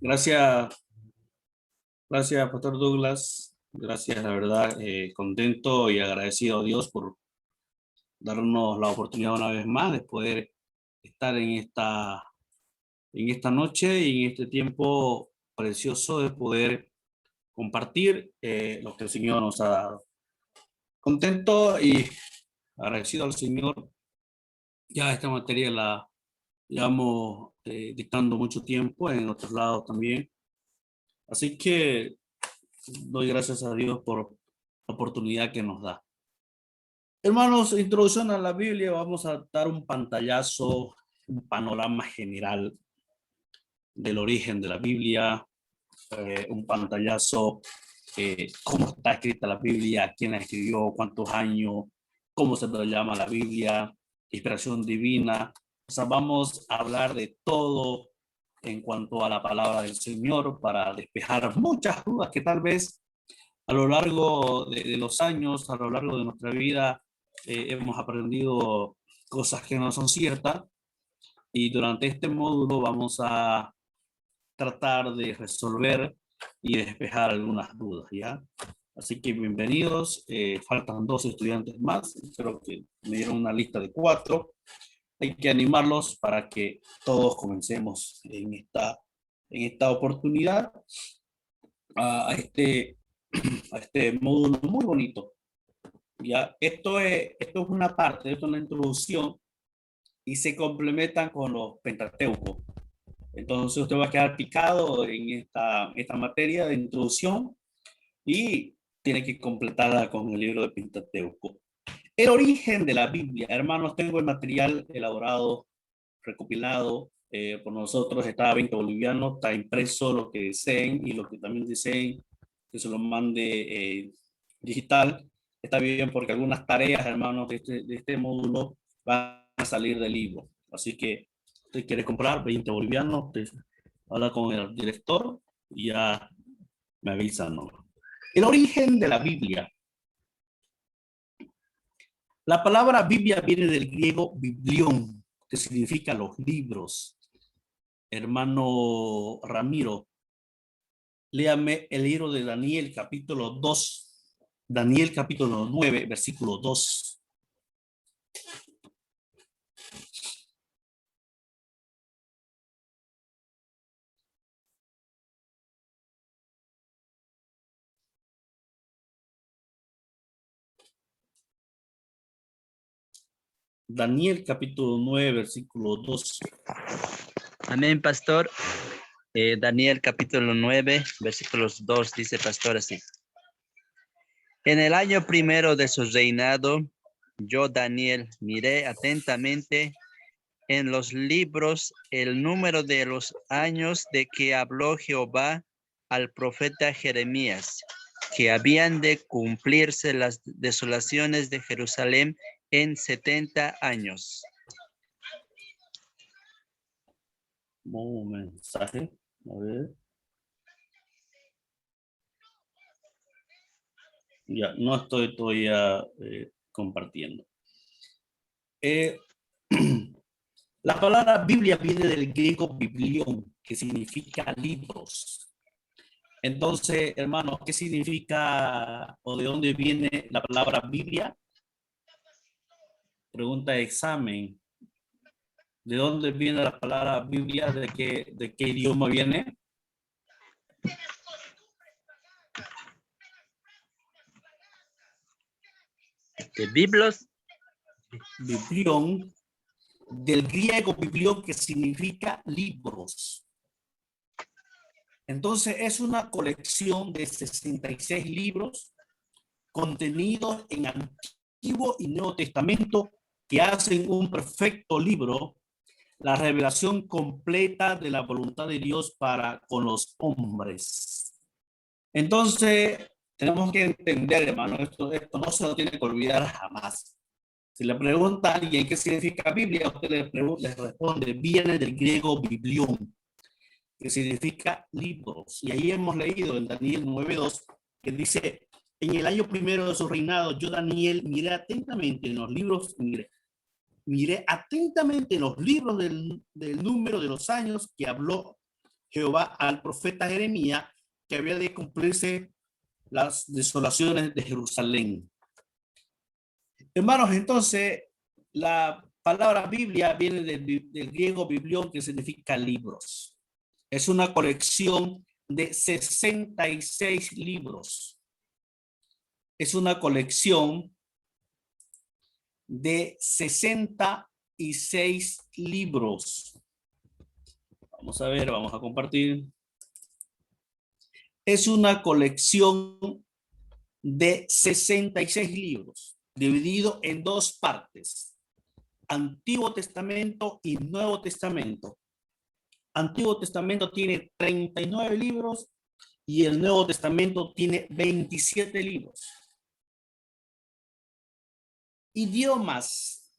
Gracias, gracias, Pastor Douglas. Gracias, la verdad, contento y agradecido a Dios por darnos la oportunidad una vez más de poder estar en esta noche y en este tiempo precioso de poder compartir lo que el Señor nos ha dado. Contento y agradecido al Señor. Ya esta materia la llevamos dictando mucho tiempo en otros lados también. Así que doy gracias a Dios por la oportunidad que nos da. Hermanos, introducción a la Biblia, vamos a dar un pantallazo, un panorama general del origen de la Biblia, un pantallazo, cómo está escrita la Biblia, quién la escribió, cuántos años, cómo se le llama la Biblia, inspiración divina. O sea, vamos a hablar de todo en cuanto a la palabra del Señor para despejar muchas dudas que tal vez a lo largo de los años, a lo largo de nuestra vida, hemos aprendido cosas que no son ciertas y durante este módulo vamos a tratar de resolver y despejar algunas dudas, ¿ya? Así que bienvenidos, faltan dos estudiantes más, creo que me dieron una lista de 4, hay que animarlos para que todos comencemos en esta oportunidad a a este módulo muy bonito. Ya, esto es una parte, esto es una introducción y se complementan con los Pentateucos. Entonces usted va a quedar picado en esta materia de introducción y tiene que completarla con el libro de Pentateuco. El origen de la Biblia, hermanos, tengo el material elaborado, recopilado por nosotros, está a 20 bolivianos, está impreso lo que deseen y lo que también deseen que se lo mande digital. Está bien porque algunas tareas, hermanos, de este módulo van a salir del libro. Así que usted quiere comprar 20 bolivianos, usted habla con el director y ya me avisan, ¿no? El origen de la Biblia. La palabra Biblia viene del griego biblión, que significa los libros. Hermano Ramiro, léame el libro de Daniel capítulo 2, Daniel capítulo 9, versículo 2. Daniel capítulo 9, versículo 2. Amén, pastor. Daniel capítulo 9, versículos 2, dice pastor así. En el año primero de su reinado, yo, Daniel, miré atentamente en los libros el número de los años de que habló Jehová al profeta Jeremías, que habían de cumplirse las desolaciones de Jerusalén en 70 años. Un mensaje, a ver. Ya, no estoy todavía compartiendo. La palabra Biblia viene del griego biblión, que significa libros. Entonces, hermanos, ¿qué significa o de dónde viene la palabra Biblia? Pregunta de examen. ¿De dónde viene la palabra Biblia? De qué idioma viene? ¿De Biblos? Biblión, del griego biblión, que significa libros. Entonces, es una colección de 66 libros contenidos en Antiguo y Nuevo Testamento que hacen un perfecto libro, la revelación completa de la voluntad de Dios para con los hombres. Entonces, tenemos que entender, hermano, esto no se lo tiene que olvidar jamás. Si le pregunta a alguien qué significa Biblia, usted le responde, viene del griego biblión, que significa libros. Y ahí hemos leído en Daniel 9:2, que dice, en el año primero de su reinado, yo, Daniel, miré atentamente en los libros, miré atentamente en los libros del número de los años que habló Jehová al profeta Jeremías que había de cumplirse las desolaciones de Jerusalén. Hermanos, entonces, la palabra Biblia viene del griego biblión, que significa libros. Es una colección de 66 libros. Es una colección de 66 libros. Vamos a ver, vamos a compartir. Es una colección de 66 libros, dividido en dos partes: Antiguo Testamento y Nuevo Testamento. Antiguo Testamento tiene 39 libros y el Nuevo Testamento tiene 27 libros. Idiomas.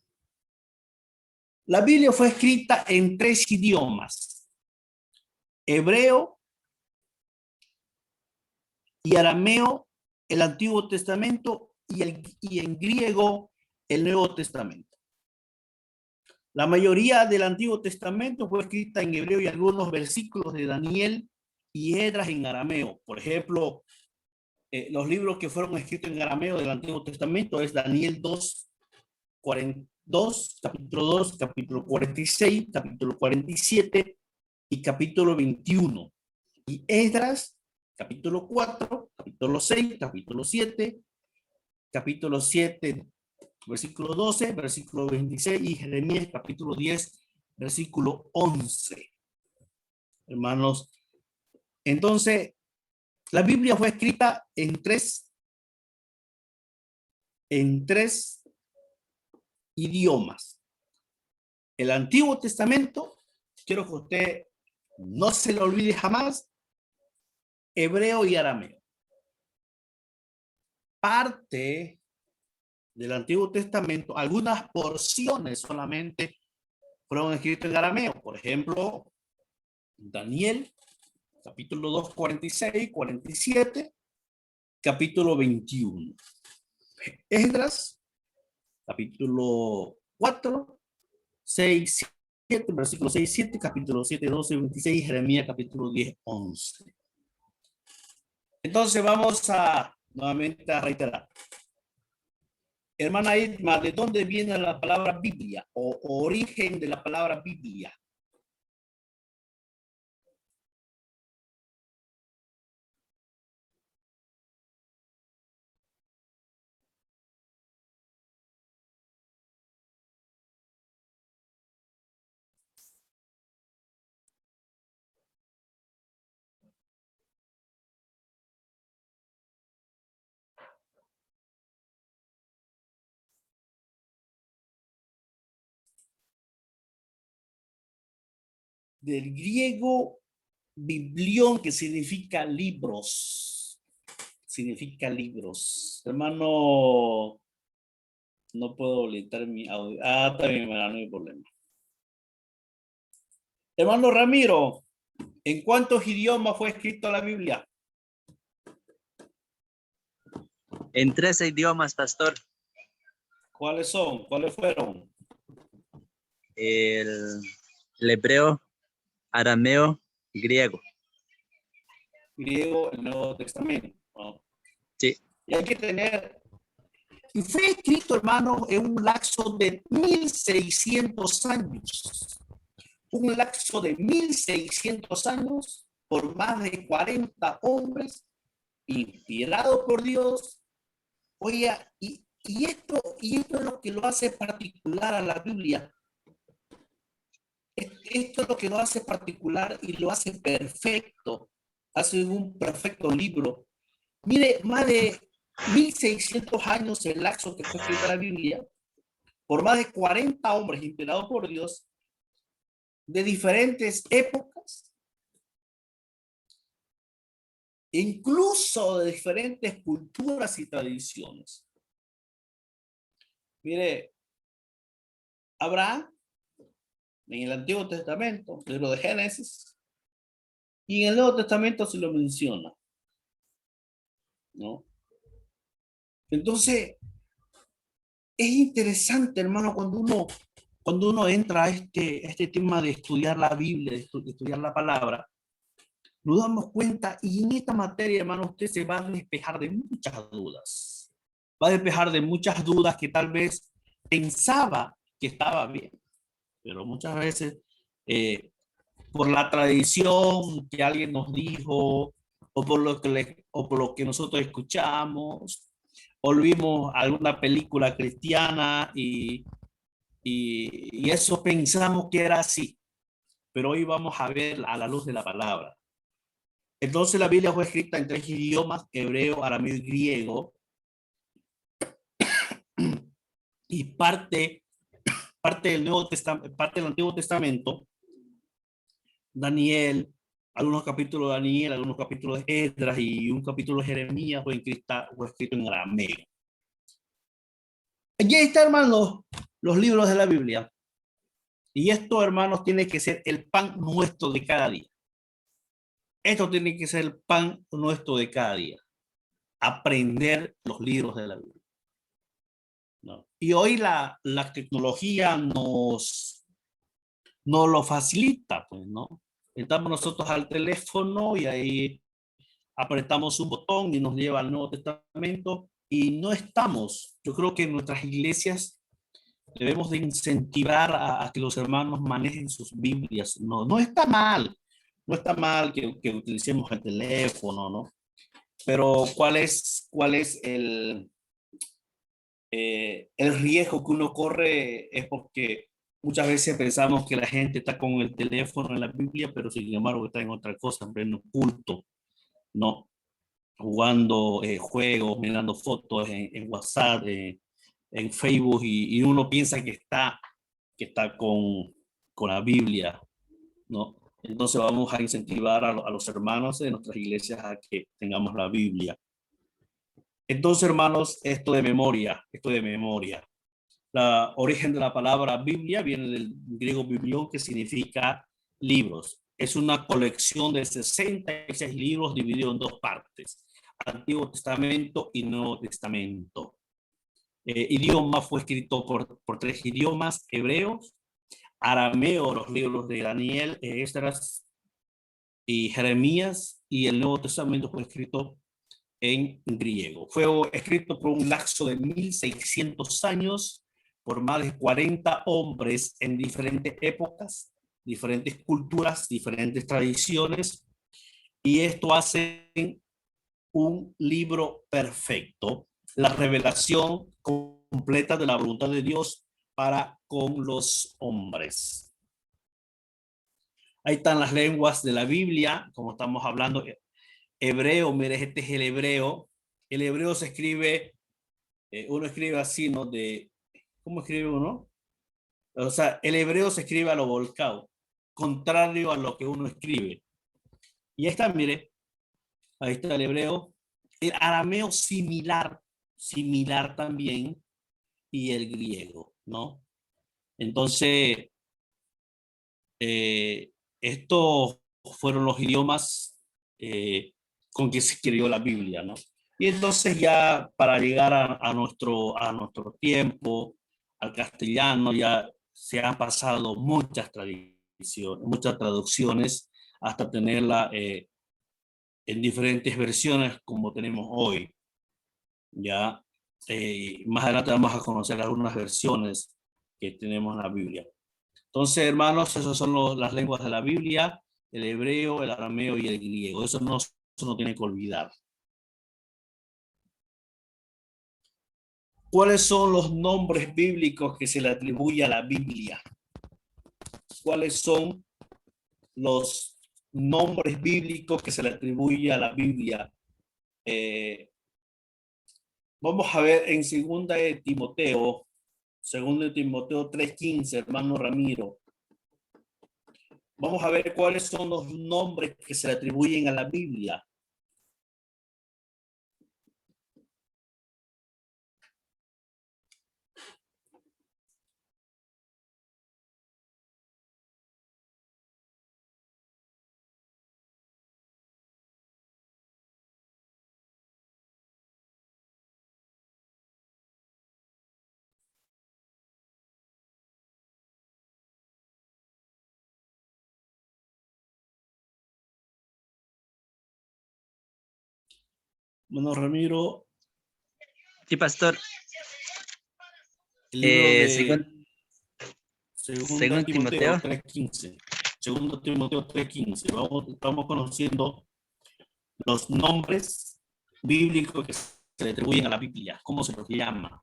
La Biblia fue escrita en 3 idiomas: hebreo y arameo, el Antiguo Testamento, y en griego, el Nuevo Testamento. La mayoría del Antiguo Testamento fue escrita en hebreo y algunos versículos de Daniel y Esdras en arameo. Por ejemplo, los libros que fueron escritos en arameo del Antiguo Testamento es Daniel 2, capítulo 2, capítulo 46, capítulo 47 y capítulo 21. Y Esdras, capítulo 4, capítulo 6, capítulo 7, capítulo 7, versículo 12, versículo 26, y Jeremías, capítulo 10, versículo 11. Hermanos, entonces, la Biblia fue escrita en tres idiomas. El Antiguo Testamento, quiero que usted no se lo olvide jamás, hebreo y arameo. Parte del Antiguo Testamento, algunas porciones solamente fueron escritas en arameo. Por ejemplo, Daniel, capítulo 2, 46, 47, capítulo 21. Esdras, capítulo 4, 6, 7, versículo 6, 7, capítulo 7, 12, 26, Jeremías, capítulo 10, 11. Entonces vamos a nuevamente a reiterar. Hermana Irma, ¿de dónde viene la palabra Biblia o origen de la palabra Biblia? Del griego biblión, que significa libros. Significa libros. Hermano, no puedo habilitar mi audio. Ah, también, no hay problema. Hermano Ramiro, ¿en cuántos idiomas fue escrita la Biblia? En 13 idiomas, pastor. ¿Cuáles son? ¿Cuáles fueron? El hebreo, arameo, griego. Griego, el Nuevo Testamento, ¿no? Sí. Y hay que tener, y fue escrito, hermano, en un lapso de 1600 años. Un lapso de 1600 años por más de 40 hombres inspirados por Dios. Oye, y esto es lo que lo hace particular a la Biblia. Esto es lo que lo hace particular y lo hace perfecto. Hace un perfecto libro. Mire, más de 1600 años el lapso que fue escrita la Biblia, por más de 40 hombres inspirados por Dios, de diferentes épocas, incluso de diferentes culturas y tradiciones. Mire, Abraham, en el Antiguo Testamento, el libro de Génesis, y en el Nuevo Testamento se lo menciona, ¿no? Entonces, es interesante, hermano, cuando uno entra a este tema de estudiar la Biblia, de estudiar la palabra, nos damos cuenta y en esta materia, hermano, usted se va a despejar de muchas dudas. Va a despejar de muchas dudas que tal vez pensaba que estaba bien, pero muchas veces eh, por la tradición que alguien nos dijo o por o por lo que nosotros escuchamos, o vimos alguna película cristiana y eso pensamos que era así, pero hoy vamos a ver a la luz de la palabra. Entonces la Biblia fue escrita en tres idiomas, hebreo, arameo y griego, y parte del Antiguo Testamento, Daniel, algunos capítulos de Daniel, algunos capítulos de Esdras y un capítulo de Jeremías fue escrito en arameo. Allí está, hermanos, los libros de la Biblia. Y esto, hermanos, tiene que ser el pan nuestro de cada día. Esto tiene que ser el pan nuestro de cada día. Aprender los libros de la Biblia. ¿No? Y hoy la tecnología nos lo facilita, pues, ¿no? Estamos nosotros al teléfono y ahí apretamos un botón y nos lleva al Nuevo Testamento y no estamos. Yo creo que en nuestras iglesias debemos de incentivar a que los hermanos manejen sus Biblias. No, no está mal, no está mal que utilicemos el teléfono, ¿no? Pero ¿cuál es el riesgo que uno corre? Es porque muchas veces pensamos que la gente está con el teléfono en la Biblia, pero sin embargo está en otra cosa, en pleno culto, ¿no? Jugando juegos, mirando fotos en WhatsApp, en Facebook, y uno piensa que está con la Biblia, ¿no? Entonces vamos a incentivar a los hermanos de nuestras iglesias a que tengamos la Biblia. Entonces, hermanos, esto de memoria. La origen de la palabra Biblia viene del griego biblión, que significa libros. Es una colección de 66 libros divididos en dos partes, Antiguo Testamento y Nuevo Testamento. Idioma fue escrito por tres idiomas: hebreos, arameo, los libros de Daniel, Esdras y Jeremías, y el Nuevo Testamento fue escrito en griego. Fue escrito por un lapso de 1600 años por más de 40 hombres en diferentes épocas, diferentes culturas, diferentes tradiciones, y esto hace un libro perfecto, la revelación completa de la voluntad de Dios para con los hombres. Ahí están las lenguas de la Biblia, como estamos hablando. Hebreo, mire, este es el hebreo. El hebreo se escribe, uno escribe así, ¿no? ¿Cómo escribe uno? O sea, el hebreo se escribe a lo volcado, contrario a lo que uno escribe. Y ahí está, mire, ahí está el hebreo. El arameo similar también, y el griego, ¿no? Entonces, estos fueron los idiomas con que se escribió la Biblia, ¿no? Y entonces ya para llegar a nuestro tiempo, al castellano, ya se han pasado muchas tradiciones, muchas traducciones, hasta tenerla en diferentes versiones como tenemos hoy. Ya más adelante vamos a conocer algunas versiones que tenemos en la Biblia. Entonces, hermanos, esas son las lenguas de la Biblia: el hebreo, el arameo y el griego. Eso no tiene que olvidar. ¿Cuáles son los nombres bíblicos que se le atribuye a la Biblia? ¿Cuáles son los nombres bíblicos que se le atribuye a la Biblia? Vamos a ver en segunda de Timoteo 3:15, hermano Ramiro. Vamos a ver cuáles son los nombres que se le atribuyen a la Biblia. Bueno, Ramiro, Sí, pastor. el libro de Según, Segunda según Timoteo Timoteo. 3:15. Segundo Timoteo 3:15. Vamos conociendo los nombres bíblicos que se le atribuyen a la Biblia. ¿Cómo se los llama?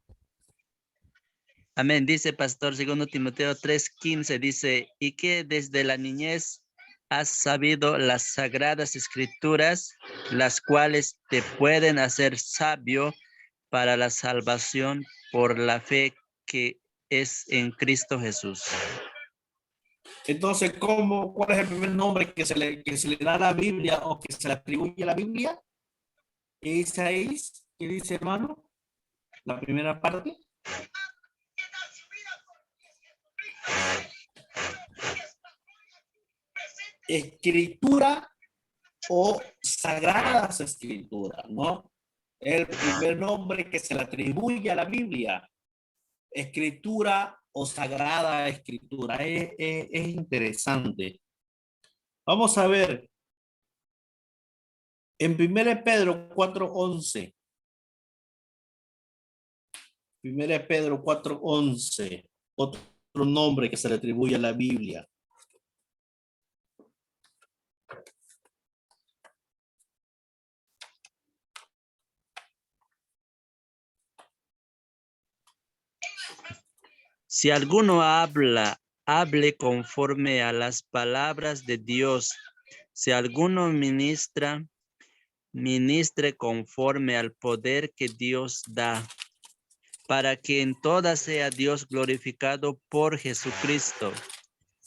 Amén. Dice pastor, segundo Timoteo 3:15, dice, y que desde la niñez has sabido las sagradas escrituras, las cuales te pueden hacer sabio para la salvación por la fe que es en Cristo Jesús. Entonces, ¿cuál es el primer nombre que se le da a la Biblia o que se le atribuye a la Biblia? Esa es, ¿qué dice, hermano? La primera parte. Escritura o sagradas escrituras, ¿no? El primer nombre que se le atribuye a la Biblia, escritura o sagrada escritura. Es interesante. Vamos a ver, en 1 Pedro 4:11. 1 Pedro 4:11, otro nombre que se le atribuye a la Biblia. Si alguno hable conforme a las palabras de Dios. Si alguno ministre conforme al poder que Dios da, para que en todas sea Dios glorificado por Jesucristo,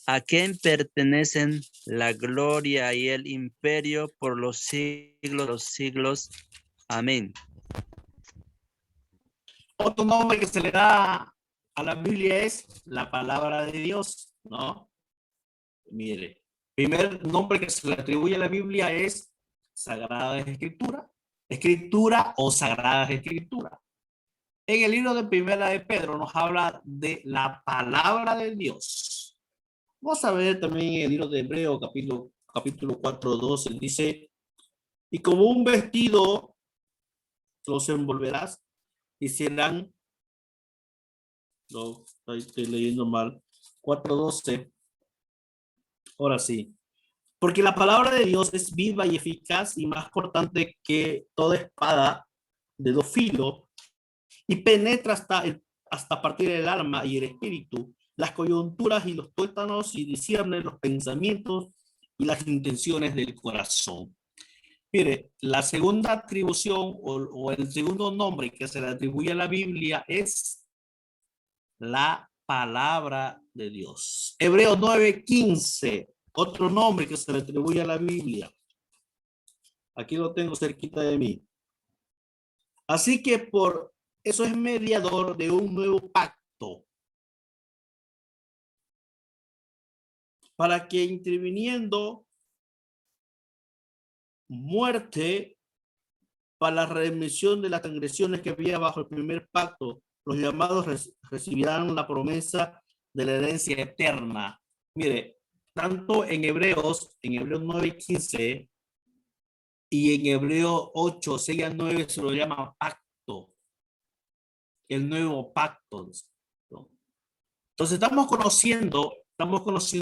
a quien pertenecen la gloria y el imperio por los siglos de los siglos. Amén. Otro nombre que se le da a la Biblia es la palabra de Dios, ¿no? Mire, primer nombre que se le atribuye a la Biblia es Sagrada Escritura, Escritura o Sagrada Escritura. En el libro de Primera de Pedro nos habla de la palabra de Dios. Vamos a ver también en el libro de Hebreo, capítulo 4:12, dice, y como un vestido los envolverás y serán, no, estoy leyendo mal, 4:12, ahora sí, porque la palabra de Dios es viva y eficaz y más cortante que toda espada de dos filos y penetra hasta partir el alma y el espíritu, las coyunturas y los tuétanos y discierne los pensamientos y las intenciones del corazón. Mire, la segunda atribución o el segundo nombre que se le atribuye a la Biblia es la palabra de Dios. Hebreos 9:15, otro nombre que se le atribuye a la Biblia. Aquí lo tengo cerquita de mí. Así que por eso es mediador de un nuevo pacto, para que interviniendo muerte para la remisión de las transgresiones que había bajo el primer pacto, los llamados recibirán la promesa de la herencia eterna. Mire, tanto en Hebreos 9:15 y en Hebreos 8:6-9 se lo llama pacto, el nuevo pacto, ¿no? Entonces estamos conociendo,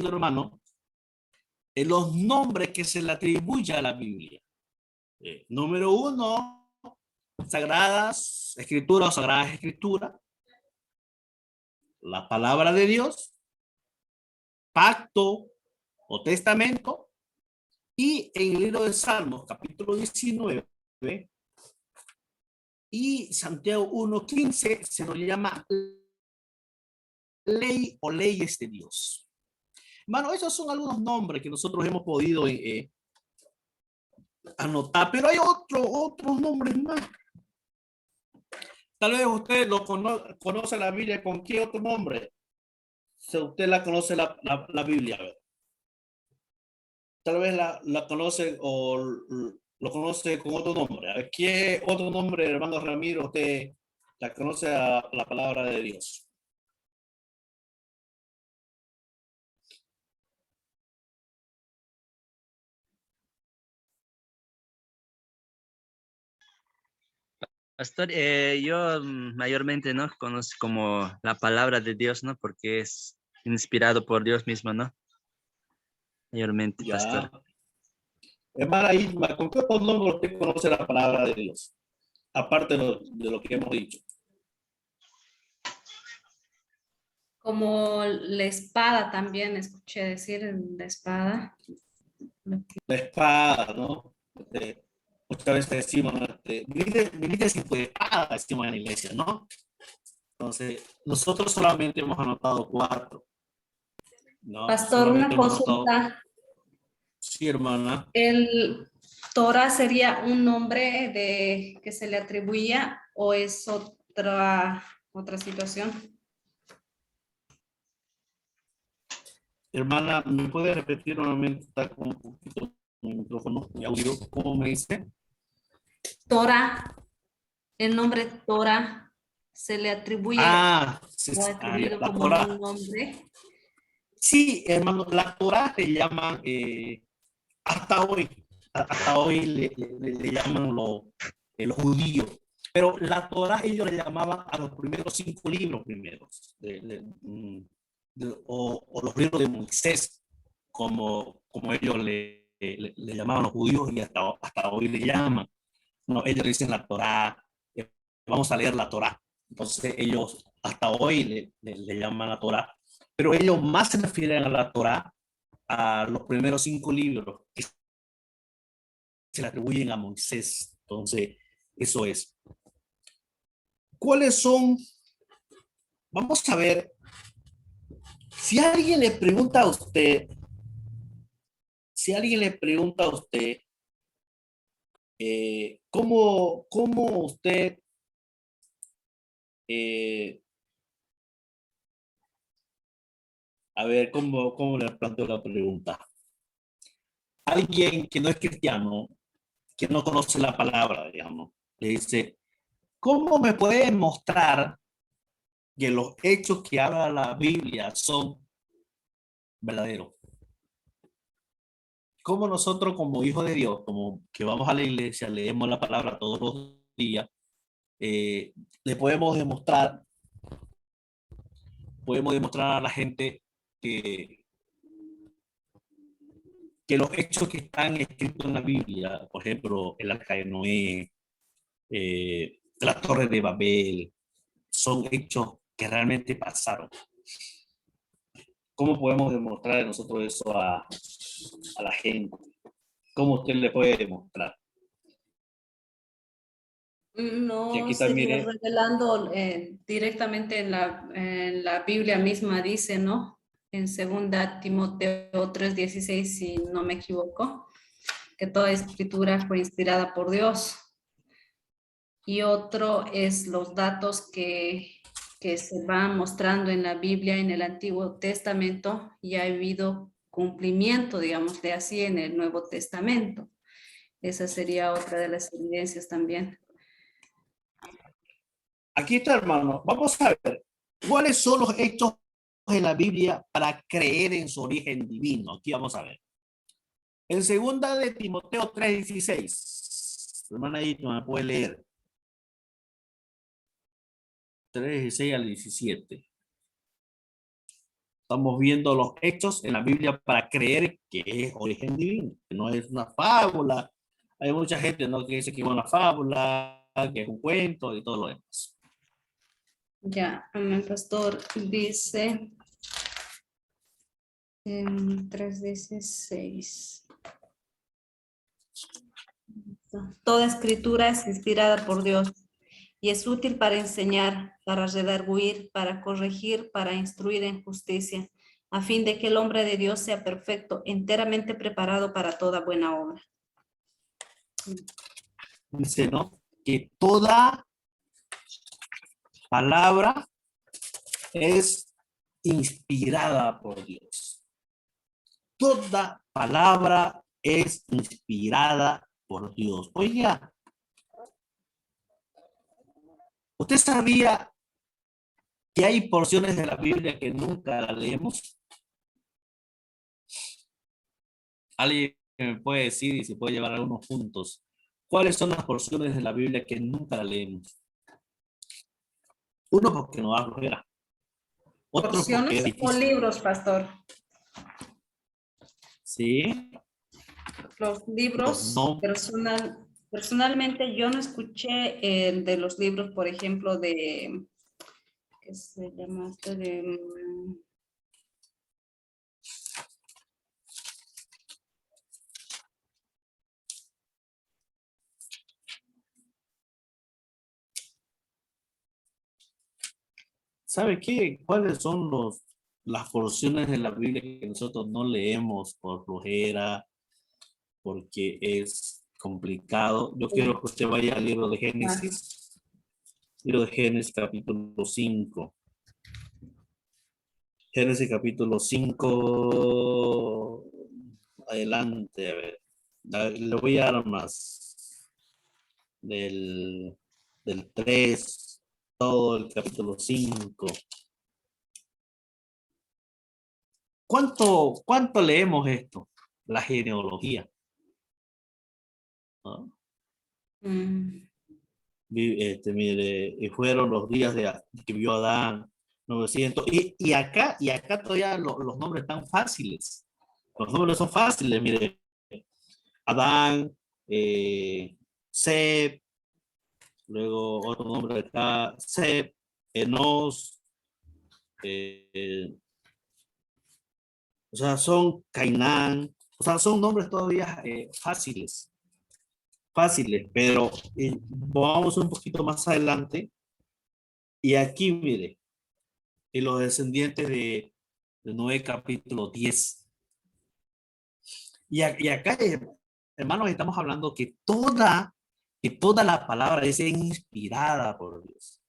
hermano, los nombres que se le atribuye a la Biblia. Número uno, sagradas escrituras o sagradas escrituras, la palabra de Dios, pacto o testamento, y en el libro de Salmos, capítulo 19, y Santiago 1:15 se nos llama ley o leyes de Dios. Bueno, esos son algunos nombres que nosotros hemos podido anotar, pero hay otros nombres más. Tal vez usted conoce la Biblia con qué otro nombre. Si usted la conoce la Biblia, a ver. Tal vez la conoce o lo conoce con otro nombre. A ver, ¿qué otro nombre, hermano Ramiro, usted la conoce a la palabra de Dios? Pastor, yo mayormente, ¿no? Conozco como la palabra de Dios, ¿no? Porque es inspirado por Dios mismo, ¿no? Mayormente, Ya. pastor. Hermana Isma, ¿con qué otro nombre usted conoce la palabra de Dios? Aparte de lo que hemos dicho. Como la espada también, escuché decir la espada. La espada, ¿no? Muchas veces decimos, ¿no? Viniste sin tu espada, decimos en la iglesia, ¿no? Entonces, nosotros solamente hemos anotado 4, ¿no? Pastor, Solamente una hemos anotado, consulta. sí, hermana. ¿El Torah sería un nombre de que se le atribuía o es otra situación? Hermana, ¿me puede repetir nuevamente? Está con un poquito el micrófono y audio. ¿Cómo me dice? Torah, el nombre Torah se le atribuye Ah, sí, o sí, ya, atribuido la como Torah. un nombre. Sí, hermano, la Torah le llaman, hasta hoy, hasta hoy le llaman los judíos. Pero la Torah ellos le llamaban a los primeros 5 libros primeros, o los libros de Moisés, como ellos le llamaban los judíos y hasta hoy le llaman. No, ellos dicen la Torah, vamos a leer la Torah. Entonces ellos hasta hoy le llaman la Torah, pero ellos más se refieren a la Torah a los primeros 5 libros que se le atribuyen a Moisés. Entonces, eso es. ¿Cuáles son? Vamos a ver, si alguien le pregunta a usted, si alguien le pregunta a usted, ¿cómo usted eh, a ver, ¿cómo le planteo la pregunta? Alguien que no es cristiano, que no conoce la palabra, digamos, le dice, ¿cómo me puede mostrar que los hechos que habla la Biblia son verdaderos? ¿Cómo nosotros como hijos de Dios, como que vamos a la iglesia, leemos la palabra todos los días, le podemos demostrar a la gente que, que los hechos que están escritos en la Biblia, por ejemplo, el arca de Noé, las torres de Babel, son hechos que realmente pasaron? ¿Cómo podemos demostrar nosotros eso a la gente? ¿Cómo usted le puede demostrar? Que No aquí sería también es, revelando directamente en la Biblia misma, dice, ¿no? En segunda Timoteo 3:16, si no me equivoco, que toda escritura fue inspirada por Dios. Y otro es los datos que se van mostrando en la Biblia, en el Antiguo Testamento, y ha habido cumplimiento, digamos, de así en el Nuevo Testamento. Esa sería otra de las evidencias también. aquí está, hermano. Vamos a ver cuáles son los hechos en la Biblia para creer en su origen divino. Aquí vamos a ver. En segunda de Timoteo 3:16. Hermana ahí no me puede leer. 3:16 al 17. Estamos viendo los hechos en la Biblia para creer que es origen divino, que no es una fábula. Hay mucha gente, ¿no?, que dice que es una fábula, que es un cuento y todo lo demás. Ya, amén, pastor. Dice en 3:16. Toda escritura es inspirada por Dios y es útil para enseñar, para redarguir, para corregir, para instruir en justicia, a fin de que el hombre de Dios sea perfecto, enteramente preparado para toda buena obra. Dice, ¿no?, que toda palabra es inspirada por Dios. Toda palabra es inspirada por Dios. Oiga, ¿usted sabía que hay porciones de la Biblia que nunca la leemos? ¿Alguien me puede decir y se puede llevar algunos puntos ¿Cuáles son las porciones de la Biblia que nunca la leemos? Uno, porque no da flojera. Otro, porque es ¿Porciones o difícil. libros, pastor? Sí, Los los libros, no. personalmente yo no escuché el de los libros, por ejemplo, ¿qué se llama esto? ¿Sabe qué? ¿Cuáles son las porciones de la Biblia que nosotros no leemos por flojera, porque es complicado? Yo quiero que usted vaya al libro de Génesis, libro de Génesis capítulo 5. Génesis capítulo 5, adelante, a ver. Le voy a dar más del 3, todo el capítulo 5. ¿Cuánto leemos esto? La genealogía, ¿no? Mm, Mire, y fueron los días que vio Adán, 900, y acá todavía los nombres están fáciles. Los nombres son fáciles, mire, Adán, Seb, luego otro nombre está Seb, Enos, eh, o sea, son Cainán, o sea, son nombres todavía fáciles, pero vamos un poquito más adelante y aquí, mire, y los descendientes de Noé capítulo 10. Y acá, hermanos, estamos hablando que toda la palabra es inspirada por Dios.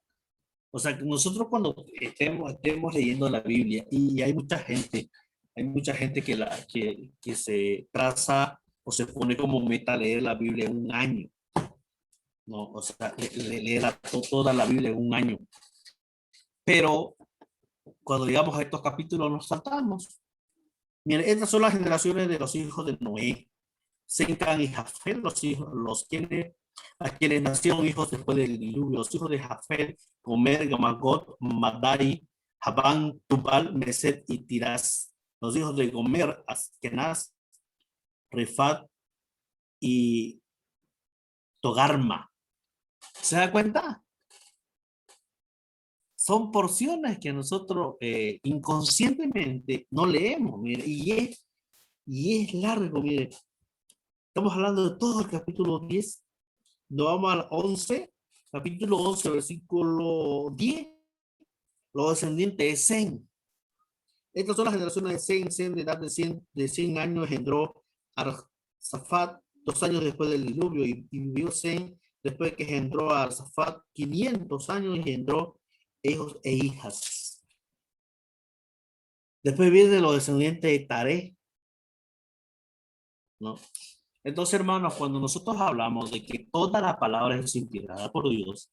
O sea, que nosotros cuando estemos leyendo la Biblia, y hay mucha gente que se traza o se pone como meta leer la Biblia en un año, ¿no? O sea, leer toda la Biblia en un año. Pero cuando llegamos a estos capítulos nos saltamos. Miren, estas son las generaciones de los hijos de Noé. Sem, Cam y Jafet, a quienes nacieron hijos después del diluvio. Los hijos de Jafet, Gomer, Gamagot, Madai, Javán, Tubal, Meset y Tirás. Los hijos de Gomer, Askenaz, Rifat y Togarma. ¿Se da cuenta? Son porciones que nosotros inconscientemente no leemos, mire, y es largo, mire. Estamos hablando de todo el capítulo 10. Nos vamos al 11, capítulo 11, versículo 10. Los descendientes de Sem. Estas son las generaciones de Sem. Sem, de edad de 100 años, engendró a Arsafat 2 años después del diluvio, y vivió Sem después que engendró a Arsafat 500 años y engendró hijos e hijas. Después vienen los descendientes de Taré, ¿no? Entonces, hermanos, cuando nosotros hablamos de que toda la palabra es inspirada por Dios,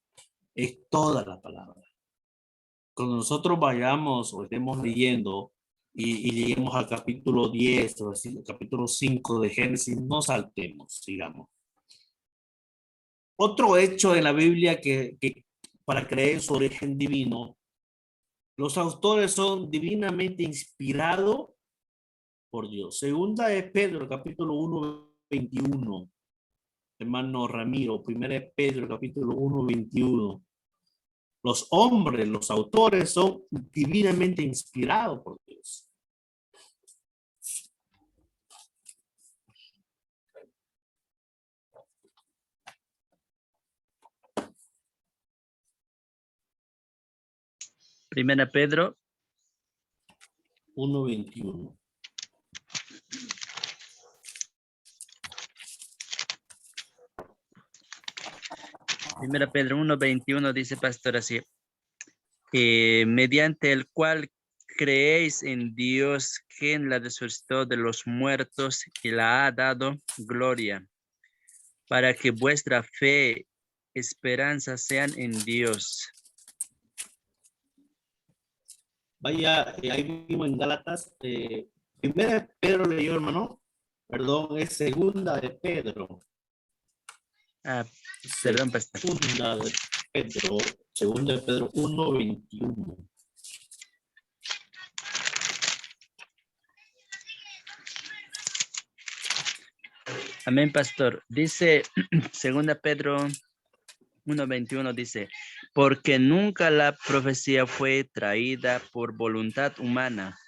es toda la palabra. Cuando nosotros vayamos o estemos leyendo y lleguemos al capítulo 10 o así, capítulo 5 de Génesis, no saltemos, digamos. Otro hecho en la Biblia que para creer en su origen divino, los autores son divinamente inspirados por Dios. Segunda es Pedro, capítulo 1, 21. Hermano Ramiro, primera es Pedro, capítulo 1, 21. Los hombres, los autores son divinamente inspirados por Dios. Primera Pedro 1:21. Primera Pedro 1:21 dice pastor así, mediante el cual creéis en Dios, quien la resucitó de los muertos y la ha dado gloria, para que vuestra fe, esperanza sean en Dios. Vaya, ahí mismo en Gálatas, primera de Pedro leyó, hermano, perdón, es segunda de Pedro. Ah, perdón, pastor. Segunda de Pedro 1:21. Amén, pastor. Dice, segunda Pedro 1:21 dice, porque nunca la profecía fue traída por voluntad humana,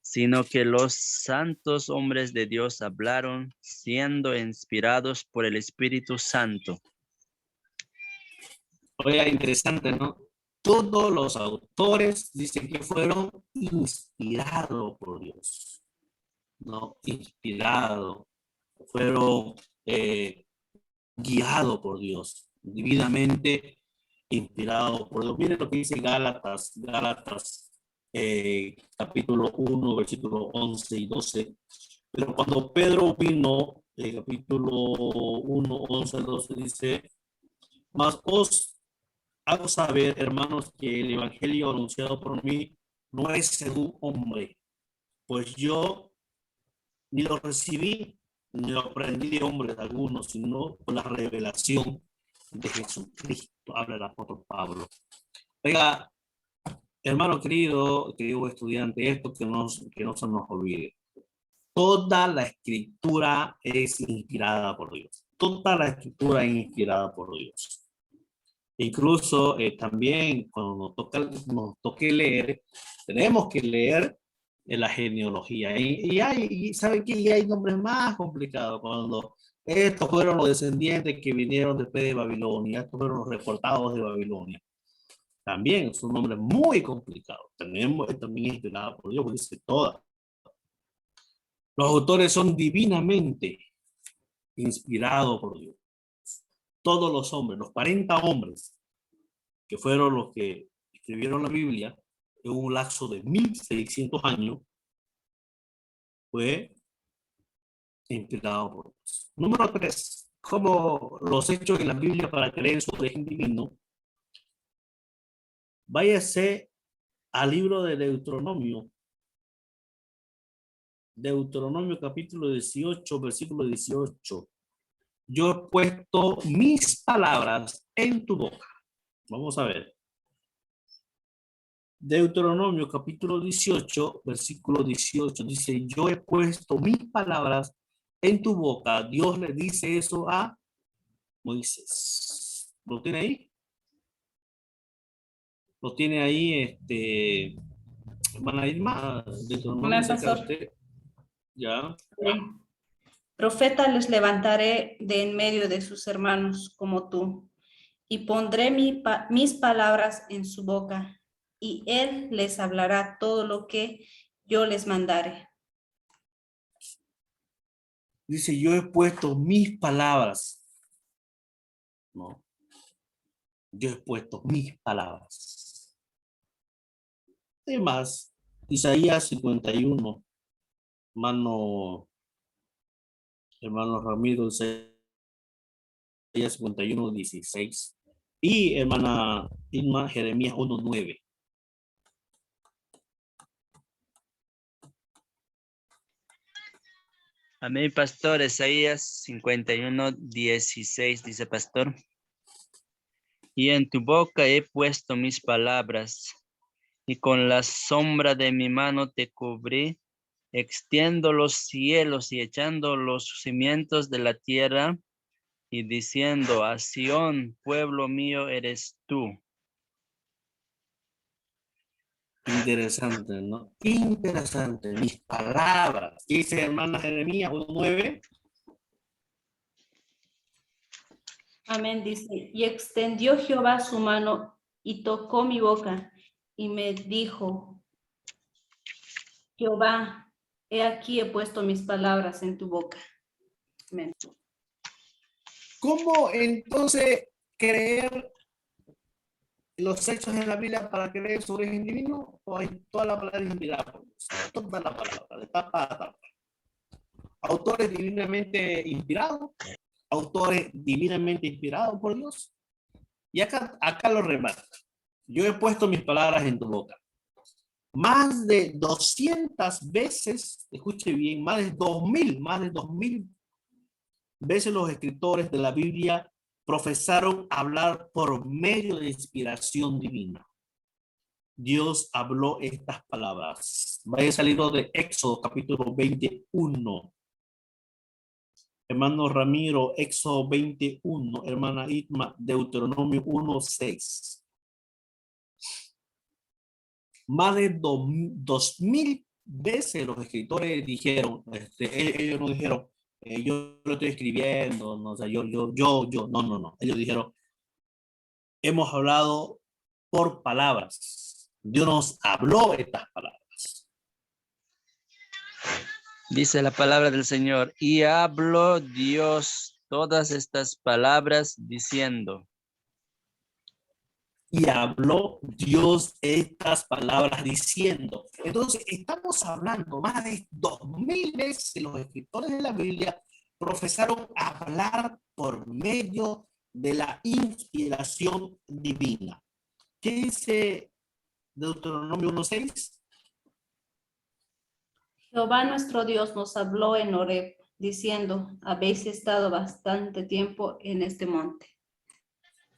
sino que los santos hombres de Dios hablaron siendo inspirados por el Espíritu Santo. Oiga, interesante, ¿no? Todos los autores dicen que fueron inspirados por Dios, ¿no? Inspirados, fueron guiados por Dios, divinamente inspirados por Dios. Miren lo que dice Gálatas, capítulo 1, versículos 11 y 12. Pero cuando Pedro vino, capítulo 1, 11 al 12, dice, mas os hago saber, hermanos, que el evangelio anunciado por mí no es según hombre, pues yo ni lo recibí ni lo aprendí de hombres algunos, sino por la revelación de Jesucristo. Habla el apóstol Pablo. Oiga, hermano querido estudiante, esto que no se nos olvide. Toda la escritura es inspirada por Dios. Toda la escritura es inspirada por Dios. Incluso también cuando nos toque leer, tenemos que leer la genealogía. Y ¿saben qué? Y hay nombres más complicados. Cuando estos fueron los descendientes que vinieron después de Babilonia, estos fueron los reportados de Babilonia. También son nombres muy complicados. Tenemos también inspirado por Dios, dice toda. Los autores son divinamente inspirados por Dios. Todos los hombres, los 40 hombres que fueron los que escribieron la Biblia en un lapso de 1600 años, fue inspirado por Dios. Número 3, como los hechos en la Biblia para creer en su origen divino. Váyase al libro de Deuteronomio. Deuteronomio capítulo 18, versículo 18. Yo he puesto mis palabras en tu boca. Vamos a ver. Deuteronomio capítulo 18, versículo 18. Dice, yo he puesto mis palabras en tu boca. Dios le dice eso a Moisés. ¿Lo tiene ahí? Lo tiene ahí, van a ir más. Deuteronomio ya. Profeta les levantaré de en medio de sus hermanos como tú, y pondré mis palabras en su boca, y él les hablará todo lo que yo les mandare. Dice, yo he puesto mis palabras. No. Yo he puesto mis palabras. Además, Isaías 51, hermano Ramiro, Isaías 51, 16. Y hermana Irma, Jeremías 1:9. Amén, pastor. Isaías 51:16 dice, pastor. Y en tu boca he puesto mis palabras, y con la sombra de mi mano te cubrí, extiendo los cielos y echando los cimientos de la tierra, y diciendo a Sión, pueblo mío eres tú. Interesante, ¿no? Interesante. Mis palabras. Dice hermana Jeremías 1:9. Amén, dice, y extendió Jehová su mano y tocó mi boca y me dijo, Jehová, he aquí he puesto mis palabras en tu boca. Amén. ¿Cómo entonces creer los hechos en la Biblia para creer su origen divino? O hay toda la palabra inspirada por Dios. Toda la palabra, de tapa a tapa. Autores divinamente inspirados. Autores divinamente inspirados por Dios. Y acá lo remata. Yo he puesto mis palabras en tu boca. Más de 200 veces, escuche bien, más de 2000 veces los escritores de la Biblia profesaron hablar por medio de inspiración divina. Dios habló estas palabras. Vaya salido de Éxodo capítulo 21. Hermano Ramiro, Éxodo 21. Hermana Itma, Deuteronomio 1:6. Más de 2000 veces los escritores dijeron, ellos no dijeron, yo lo estoy escribiendo, no, o sea, no. Ellos dijeron, hemos hablado por palabras. Dios nos habló estas palabras. Dice la palabra del Señor, y habló Dios todas estas palabras diciendo. Y habló Dios estas palabras diciendo. Entonces, estamos hablando más de 2000 veces los escritores de la Biblia profesaron hablar por medio de la inspiración divina. ¿Qué dice Deuteronomio 1:6? Jehová nuestro Dios nos habló en Horeb, diciendo, habéis estado bastante tiempo en este monte.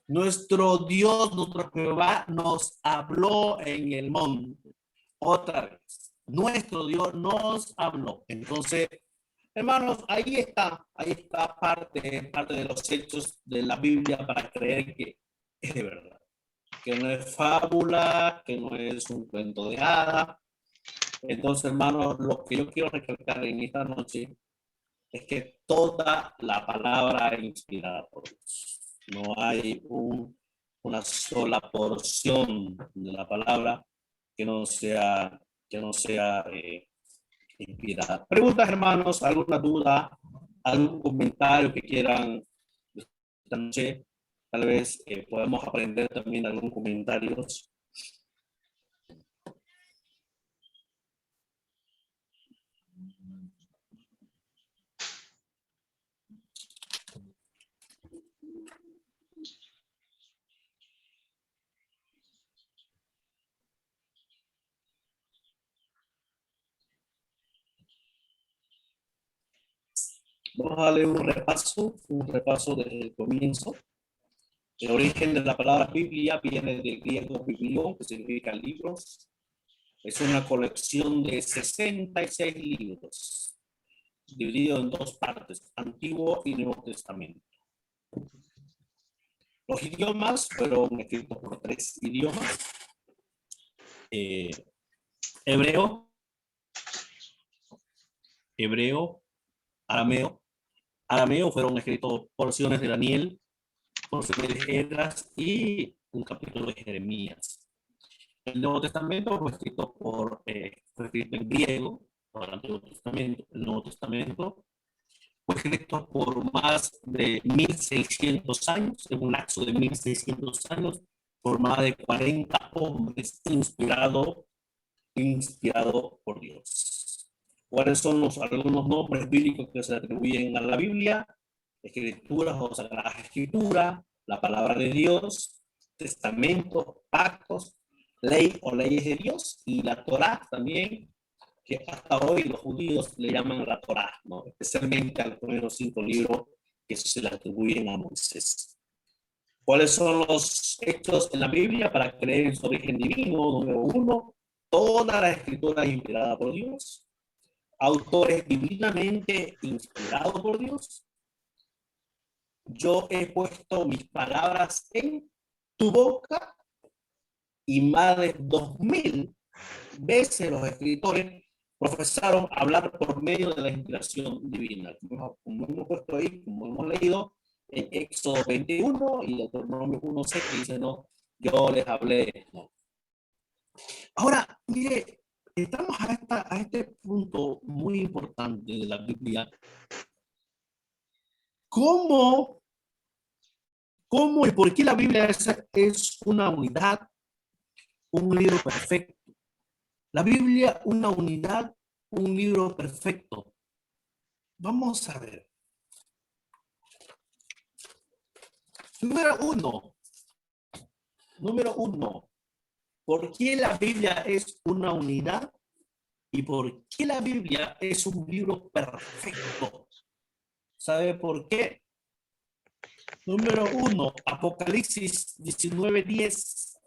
Nuestro Dios, nuestro Jehová, nos habló en el monte. Otra vez, nuestro Dios nos habló. Entonces, hermanos, ahí está parte de los hechos de la Biblia para creer que es de verdad. Que no es fábula, que no es un cuento de hadas. Entonces, hermanos, lo que yo quiero recalcar en esta noche es que toda la palabra es inspirada por Dios. No hay una sola porción de la palabra que no sea inspirada. Preguntas, hermanos, alguna duda, algún comentario que quieran esta noche. Tal vez podemos aprender también algún comentario. Vamos a darle un repaso desde el comienzo. El origen de la palabra Biblia viene del griego biblión, que significa libros. Es una colección de 66 libros, dividido en dos partes, Antiguo y Nuevo Testamento. Los idiomas fueron escritos por 3 idiomas. Hebreo, arameo fueron escritos porciones de Daniel, porciones de Esdras y un capítulo de Jeremías. El Nuevo Testamento fue escrito en griego, por el Antiguo Testamento. El Nuevo Testamento fue escrito por más de 1600 años, en un lapso de 1600 años, por más de 40 hombres inspirados por Dios. ¿Cuáles son algunos nombres bíblicos que se atribuyen a la Biblia? Escrituras o sagradas escrituras, la palabra de Dios, testamentos, pactos, ley o leyes de Dios, y la Torá también, que hasta hoy los judíos le llaman la Torá, ¿no? Especialmente a los primeros 5 libros que se le atribuyen a Moisés. ¿Cuáles son los hechos en la Biblia para creer en su origen divino? Número 1, toda la escritura es inspirada por Dios. Autores divinamente inspirados por Dios. Yo he puesto mis palabras en tu boca, y más de 2000 veces los escritores profesaron hablar por medio de la inspiración divina. Como hemos puesto ahí, como hemos leído en Éxodo 21 y Deuteronomio 1:6, que dice, no, yo les hablé. No. Ahora, mire, estamos a este punto muy importante de la Biblia. ¿Cómo y por qué la Biblia es una unidad, un libro perfecto? La Biblia, una unidad, un libro perfecto. Vamos a ver. Número uno, ¿por qué la Biblia es una unidad? ¿Y por qué la Biblia es un libro perfecto? ¿Sabe por qué? Número 1, Apocalipsis 19:10.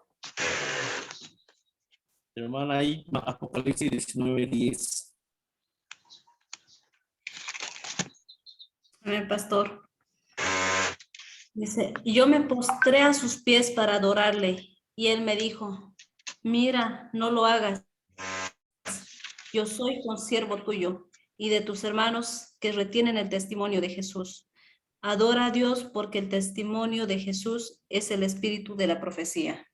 Hermana Irma, Apocalipsis 19:10. Amén, pastor. Dice, y yo me postré a sus pies para adorarle, y él me dijo, mira, no lo hagas. Yo soy consiervo tuyo y de tus hermanos que retienen el testimonio de Jesús. Adora a Dios porque el testimonio de Jesús es el espíritu de la profecía.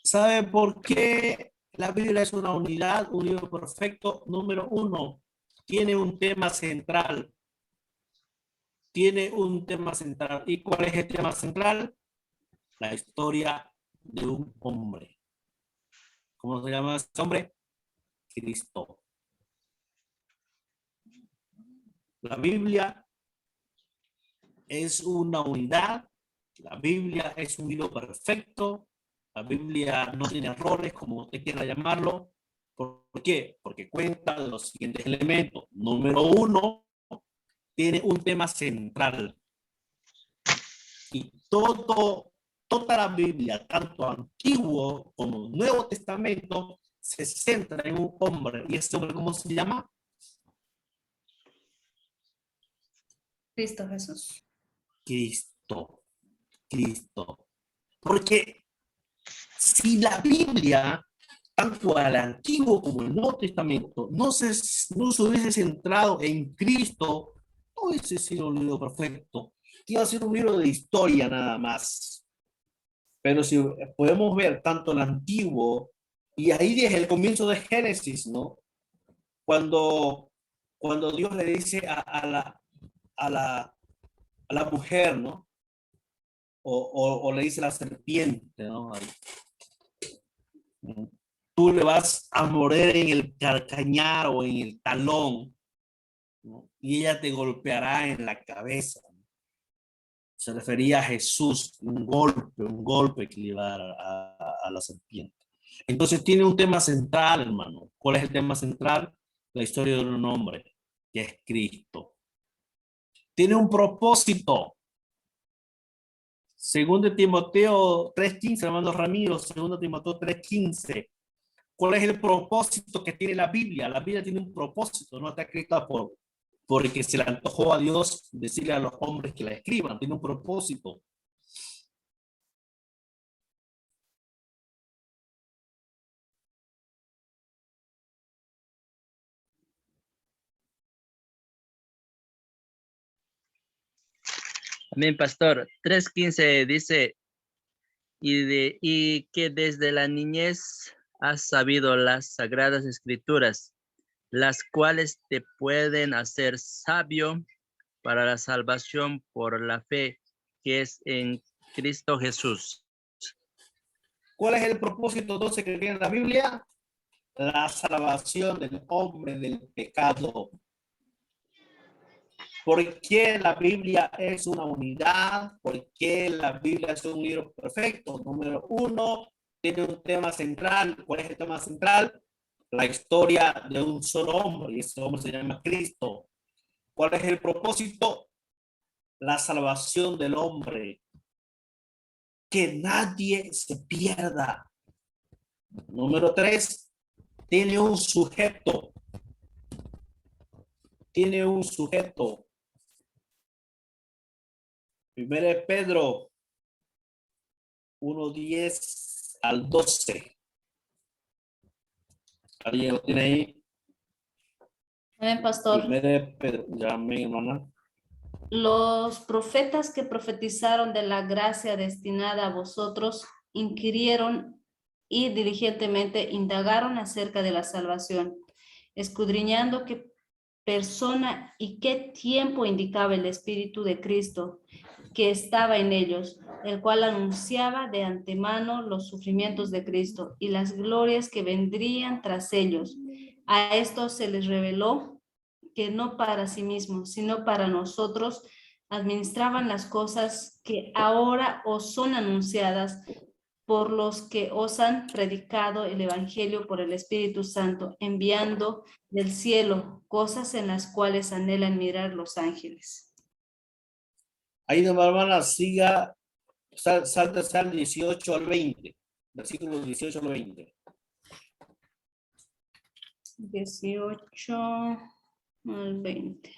¿Sabe por qué la Biblia es una unidad, un libro perfecto? Número 1, tiene un tema central. Tiene un tema central. ¿Y cuál es el tema central? La historia de un hombre. ¿Cómo se llama ese hombre? Cristo. La Biblia es una unidad. La Biblia es un libro perfecto. La Biblia no tiene errores, como usted quiera llamarlo. ¿Por qué? Porque cuenta de los siguientes elementos. Número 1, tiene un tema central. Y toda la Biblia, tanto Antiguo como Nuevo Testamento, se centra en un hombre. ¿Y ese hombre cómo se llama? Cristo Jesús. Cristo. Cristo. Porque si la Biblia, tanto al Antiguo como el Nuevo Testamento, no se hubiese centrado en Cristo, no hubiese sido un libro perfecto. Iba a ser un libro de historia nada más. Pero si podemos ver tanto el Antiguo, y ahí desde el comienzo de Génesis, ¿no? Cuando Dios le dice a la mujer, ¿no? O le dice a la serpiente, ¿no? Tú le vas a morder en el calcañar o en el talón, ¿no? Y ella te golpeará en la cabeza. Se refería a Jesús, un golpe que le iba a dar a la serpiente. Entonces tiene un tema central, hermano. ¿Cuál es el tema central? La historia de un hombre, que es Cristo. Tiene un propósito. Segundo de Timoteo 3:15, hermano Ramiro, segundo Timoteo 3:15. ¿Cuál es el propósito que tiene la Biblia? La Biblia tiene un propósito, no está escrita porque se le antojó a Dios decirle a los hombres que la escriban, tiene un propósito. Amén, pastor. 3:15 dice, y que desde la niñez has sabido las sagradas escrituras, las cuales te pueden hacer sabio para la salvación por la fe que es en Cristo Jesús. ¿Cuál es el propósito entonces que tiene la Biblia? La salvación del hombre del pecado. ¿Por qué la Biblia es una unidad? ¿Por qué la Biblia es un libro perfecto? Número 1, tiene un tema central. ¿Cuál es el tema central? La historia de un solo hombre, y ese hombre se llama Cristo. ¿Cuál es el propósito? La salvación del hombre. Que nadie se pierda. Número 3, tiene un sujeto. Tiene un sujeto. Primero de Pedro 1:10 al 12. ¿Alguien lo tiene ahí? Amén, pastor. Primero de Pedro, llame, hermana. Los profetas que profetizaron de la gracia destinada a vosotros inquirieron y diligentemente indagaron acerca de la salvación, escudriñando qué persona y qué tiempo indicaba el Espíritu de Cristo que estaba en ellos, el cual anunciaba de antemano los sufrimientos de Cristo y las glorias que vendrían tras ellos. A esto se les reveló que no para sí mismos, sino para nosotros, administraban las cosas que ahora os son anunciadas por los que os han predicado el Evangelio por el Espíritu Santo, enviando del cielo cosas en las cuales anhelan mirar los ángeles. Ahí no, hermana, siga, salta al 18 al 20. Versículos 18 al 20. 18 al 20.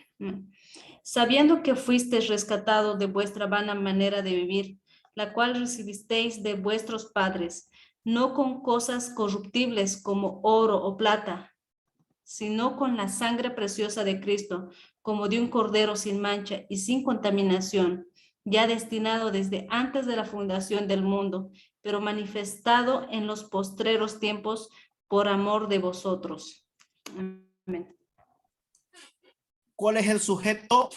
Sabiendo que fuisteis rescatados de vuestra vana manera de vivir, la cual recibisteis de vuestros padres, no con cosas corruptibles como oro o plata, sino con la sangre preciosa de Cristo, como de un cordero sin mancha y sin contaminación, ya destinado desde antes de la fundación del mundo, pero manifestado en los postreros tiempos por amor de vosotros. Amén. ¿Cuál es el sujeto?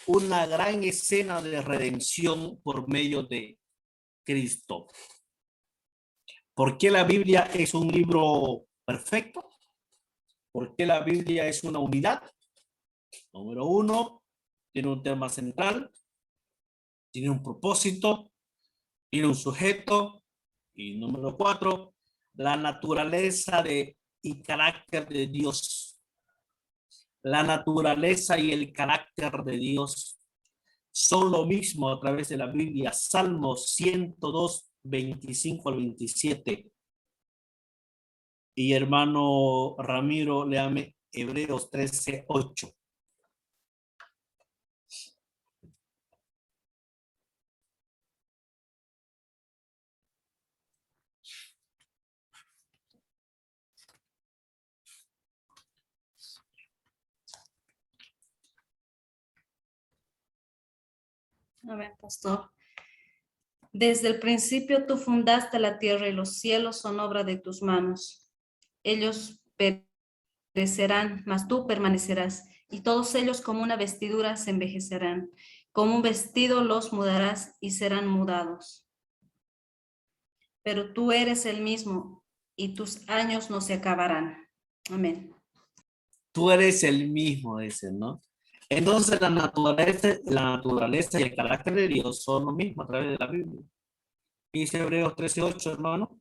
Una gran escena de redención por medio de Cristo. ¿Por qué la Biblia es un libro perfecto? ¿Por qué la Biblia es una unidad? Número uno, tiene un tema central, tiene un propósito, tiene un sujeto. Y número cuatro, la naturaleza y carácter de Dios. La naturaleza y el carácter de Dios son lo mismo a través de la Biblia. Salmos 102, 25 al 27. Y hermano Ramiro, léame Hebreos 13, 8. A ver, pastor. Desde el principio tú fundaste la tierra y los cielos son obra de tus manos. Ellos perecerán, mas tú permanecerás, y todos ellos como una vestidura se envejecerán. Como un vestido los mudarás y serán mudados. Pero tú eres el mismo y tus años no se acabarán. Amén. Tú eres el mismo, dice, ¿no? Entonces la naturaleza y el carácter de Dios son lo mismo a través de la Biblia. Dice Hebreos 13, 8, hermano.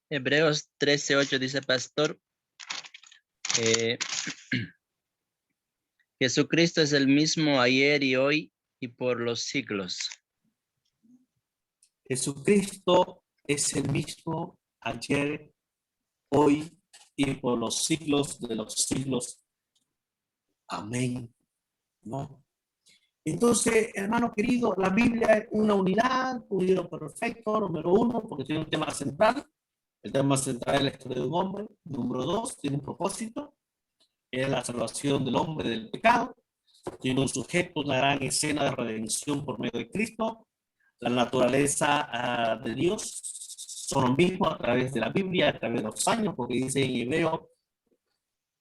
Hebreos 13:8 dice pastor, Jesucristo es el mismo ayer y hoy y por los siglos. Jesucristo es el mismo ayer, hoy y por los siglos de los siglos. Amén. ¿No? Entonces, hermano querido, la Biblia es una unidad, un libro perfecto, número uno, porque tiene un tema central. El tema central es la historia de un hombre. Número dos, tiene un propósito, es la salvación del hombre del pecado. Tiene un sujeto, una gran escena de redención por medio de Cristo. La naturaleza de Dios son lo mismo a través de la Biblia, a través de los años, porque dice en hebreo,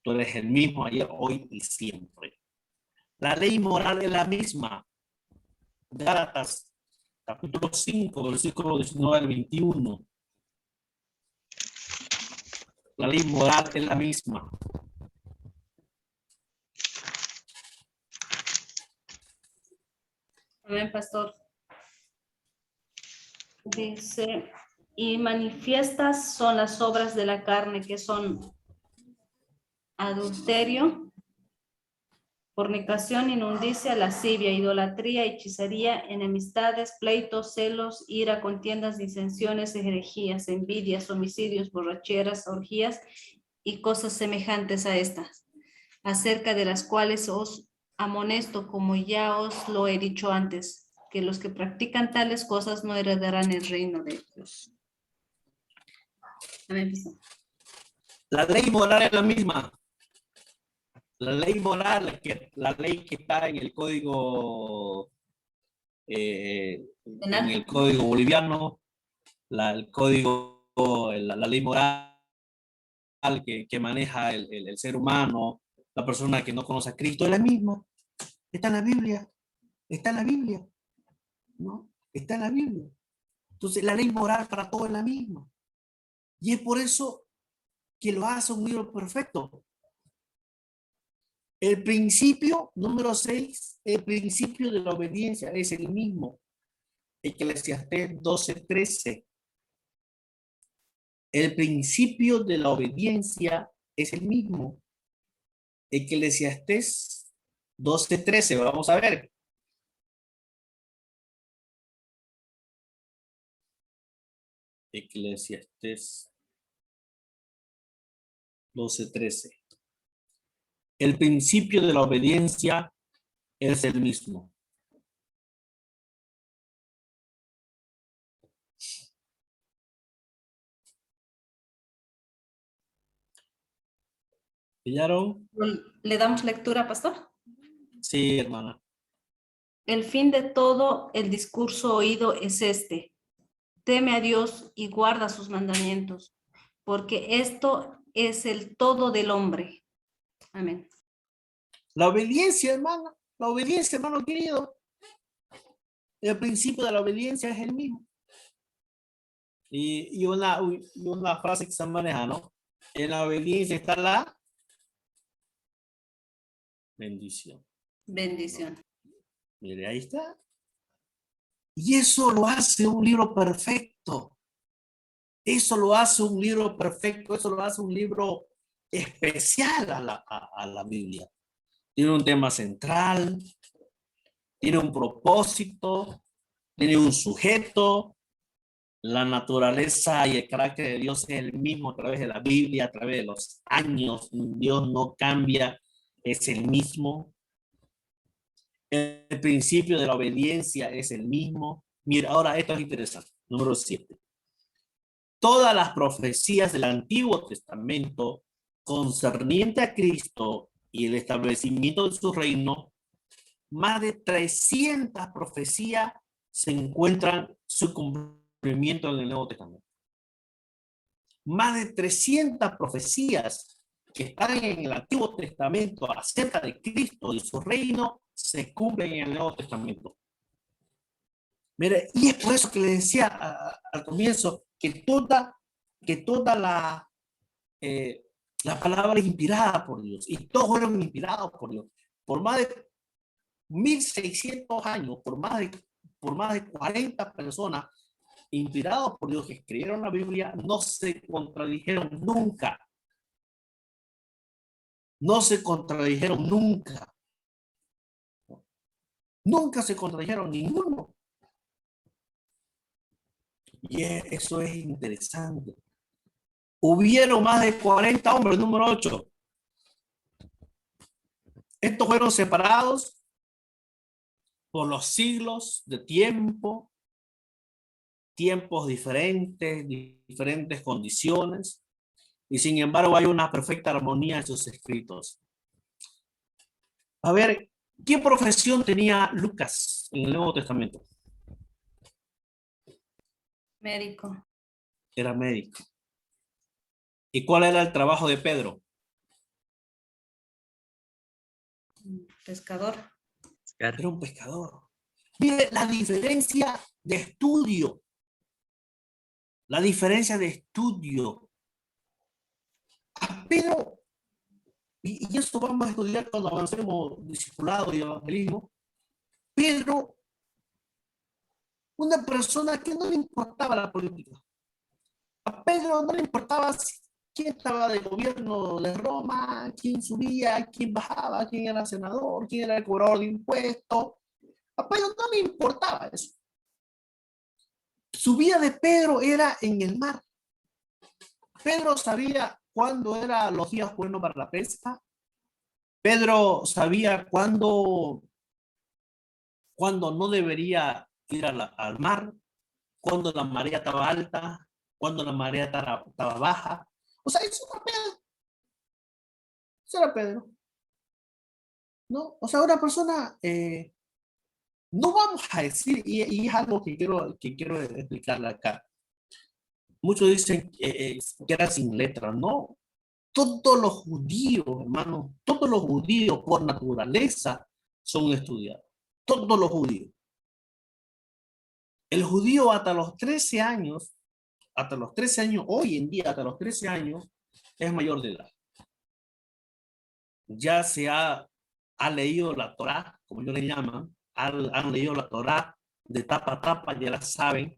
tú eres el mismo ayer, hoy y siempre. La ley moral es la misma. Gálatas, capítulo 5, versículo 19 al 21. La ley moral es la misma. Amén, pastor. Dice, y manifiestas son las obras de la carne, que son adulterio, fornicación, inmundicia, lascivia, idolatría, hechicería, enemistades, pleitos, celos, ira, contiendas, disensiones, herejías, envidias, homicidios, borracheras, orgías y cosas semejantes a estas, acerca de las cuales os amonesto, como ya os lo he dicho antes, que los que practican tales cosas no heredarán el reino de Dios. Amén. La ley moral es la misma. La ley moral, la ley que está en el código, en el código boliviano, el código, la ley moral que maneja el ser humano, la persona que no conoce a Cristo, es la misma. Está en la Biblia. Está en la Biblia. ¿No? Está en la Biblia. Entonces, la ley moral para todo es la misma. Y es por eso que lo hace un libro perfecto. El principio, número 6, el principio de la obediencia es el mismo. Eclesiastés 12:13. El principio de la obediencia es el mismo. Eclesiastés 12:13. Vamos a ver. Eclesiastés 12:13. El principio de la obediencia es el mismo. ¿Pillaron? ¿Le damos lectura, pastor? Sí, hermana. El fin de todo el discurso oído es este: teme a Dios y guarda sus mandamientos, porque esto es el todo del hombre. Amén. La obediencia, hermana. La obediencia, hermano querido. El principio de la obediencia es el mismo. Y una frase que se maneja, ¿no? En la obediencia está la bendición. Bendición. Mire, ahí está. Y eso lo hace un libro perfecto. Eso lo hace un libro perfecto. Eso lo hace un libro especial a la Biblia. Tiene un tema central, tiene un propósito, tiene un sujeto. La naturaleza y el carácter de Dios es el mismo a través de la Biblia, a través de los años. Dios no cambia, es el mismo. El principio de la obediencia es el mismo. Mira, ahora esto es interesante. Número 7. Todas las profecías del Antiguo Testamento concerniente a Cristo y el establecimiento de su reino, más de 300 profecías se encuentran su cumplimiento en el Nuevo Testamento. Más de 300 profecías que están en el Antiguo Testamento acerca de Cristo y su reino se cumplen en el Nuevo Testamento. Mire, y es por eso que le decía al comienzo que toda la palabra es inspirada por Dios y todos fueron inspirados por Dios. Por más de 1600 años, por más de 40 personas inspirados por Dios que escribieron la Biblia, no se contradijeron nunca. No se contradijeron nunca. Nunca se contradijeron ninguno. Y eso es interesante. Hubieron más de 40 hombres, número 8. Estos fueron separados por los siglos de tiempo, tiempos diferentes, diferentes condiciones, y sin embargo hay una perfecta armonía en sus escritos. A ver, ¿qué profesión tenía Lucas en el Nuevo Testamento? Médico. Era médico. ¿Y cuál era el trabajo de Pedro? Pescador. Era un pescador. Mire la diferencia de estudio. La diferencia de estudio. A Pedro, y eso vamos a estudiar cuando avancemos discipulado y evangelismo. Pedro, una persona que no le importaba la política. A Pedro no le importaba quién estaba de gobierno de Roma, quién subía, quién bajaba, quién era senador, quién era el cobrador de impuestos. A Pedro no le importaba eso. Su vida de Pedro era en el mar. Pedro sabía cuándo eran los días buenos para la pesca. Pedro sabía cuándo no debería ir al mar, cuando la marea estaba alta, cuando la marea estaba baja. O sea, eso era Pedro. Eso era Pedro. ¿No? O sea, una persona, no vamos a decir, y es algo que quiero explicarle acá. Muchos dicen que era sin letra, no. Todos los judíos, hermano, todos los judíos por naturaleza son estudiados. Todos los judíos. El judío hasta los 13 años, hoy en día hasta los 13 años, es mayor de edad. Ya se ha leído la Torá, como ellos le llaman, han leído la Torá de tapa a tapa, ya la saben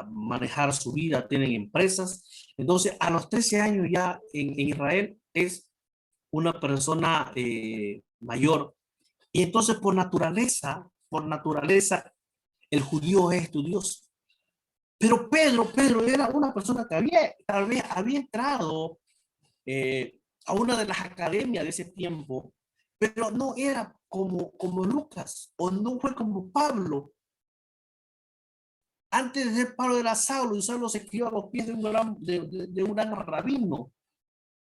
manejar su vida, tienen empresas. Entonces, a los 13 años ya en Israel es una persona mayor. Y entonces por naturaleza, el judío es estudioso. Pero Pedro era una persona que tal vez había entrado a una de las academias de ese tiempo, pero no era como Lucas, o no fue como Pablo. Antes de ser Pablo era Saulo, y Saulo se escribió a los pies de un gran rabino,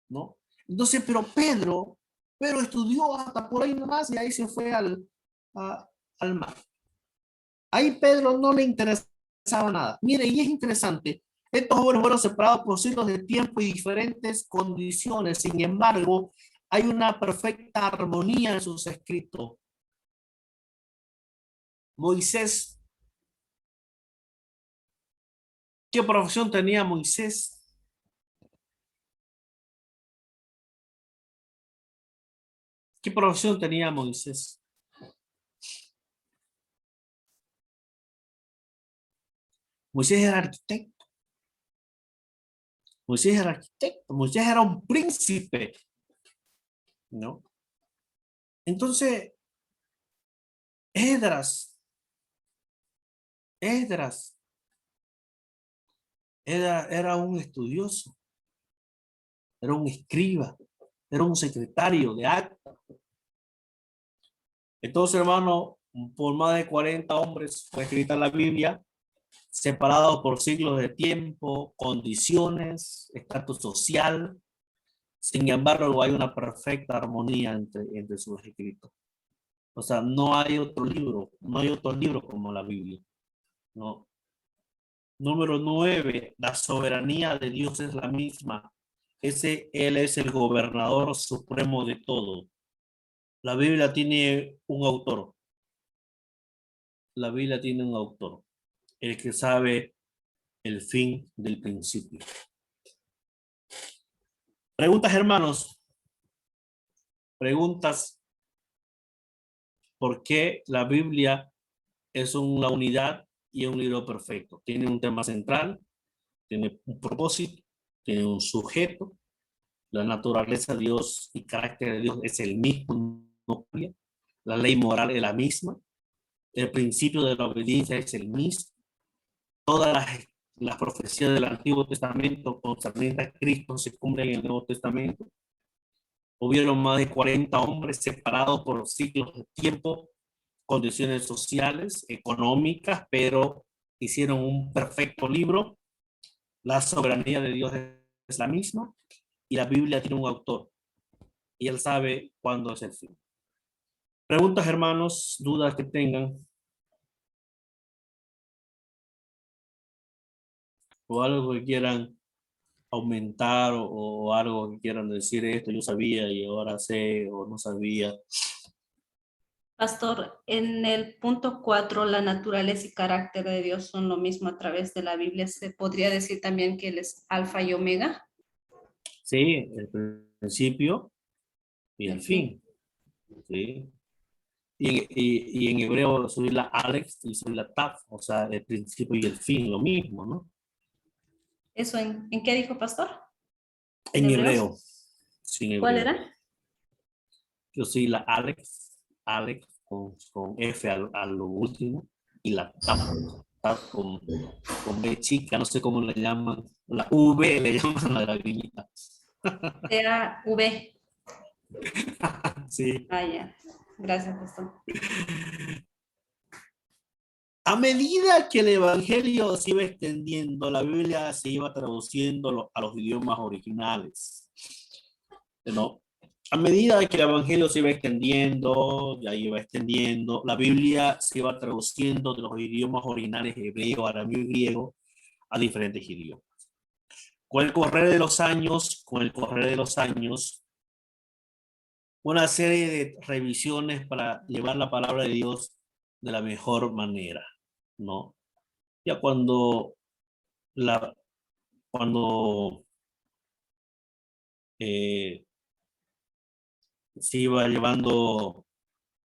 ¿no? Entonces, pero Pedro estudió hasta por ahí nomás y ahí se fue al mar. Ahí Pedro no le interesaba nada. Mire, y es interesante, estos jóvenes fueron separados por siglos de tiempo y diferentes condiciones. Sin embargo, hay una perfecta armonía en sus escritos. Moisés, ¿qué profesión tenía Moisés? ¿Qué profesión tenía Moisés? Moisés era arquitecto. Moisés era arquitecto. Moisés era un príncipe, ¿no? Entonces, Esdras era un estudioso, era un escriba, era un secretario de acta. Entonces, hermano, por más de 40 hombres fue escrita la Biblia, separados por siglos de tiempo, condiciones, estatus social. Sin embargo, hay una perfecta armonía entre sus escritos. O sea, no hay otro libro como la Biblia, ¿no? Número 9, la soberanía de Dios es la misma. Él es el gobernador supremo de todo. La Biblia tiene un autor. La Biblia tiene un autor, el que sabe el fin del principio. Preguntas, hermanos. Preguntas. ¿Por qué la Biblia es una unidad y un libro perfecto? Tiene un tema central, tiene un propósito, tiene un sujeto. La naturaleza de Dios y carácter de Dios es el mismo. La ley moral es la misma. El principio de la obediencia es el mismo. Todas las profecías del Antiguo Testamento concernientes a Cristo se cumplen en el Nuevo Testamento. Hubieron más de 40 hombres separados por los ciclos de tiempo, condiciones sociales, económicas, pero hicieron un perfecto libro. La soberanía de Dios es la misma y la Biblia tiene un autor y él sabe cuándo es el fin. Preguntas, hermanos, dudas que tengan o algo que quieran aumentar o algo que quieran decir esto yo sabía y ahora sé o no sabía. Pastor, en el punto 4, la naturaleza y carácter de Dios son lo mismo a través de la Biblia. ¿Se podría decir también que Él es alfa y omega? Sí, el principio y el fin. Sí. Y en hebreo soy la Alex y soy la Taf, o sea, el principio y el fin, lo mismo, ¿no? ¿Eso en qué dijo, pastor? ¿En En hebreos? hebreo, sin ¿Cuál hebreo. era? Yo soy la Alex con F a lo último, y la Taf con B chica, no sé cómo le llaman, la V le llaman a la lagrimita. T-A-V. Sí. Ah, ya. Gracias, pastor. A medida que el evangelio se iba extendiendo, la Biblia se iba traduciendo a los idiomas originales, ¿no? A medida que el evangelio se iba extendiendo, ya iba extendiendo, la Biblia se iba traduciendo de los idiomas originales hebreo, arameo y griego a diferentes idiomas. Con el correr de los años, una serie de revisiones para llevar la palabra de Dios de la mejor manera, ¿no? Ya la, cuando eh, se iba llevando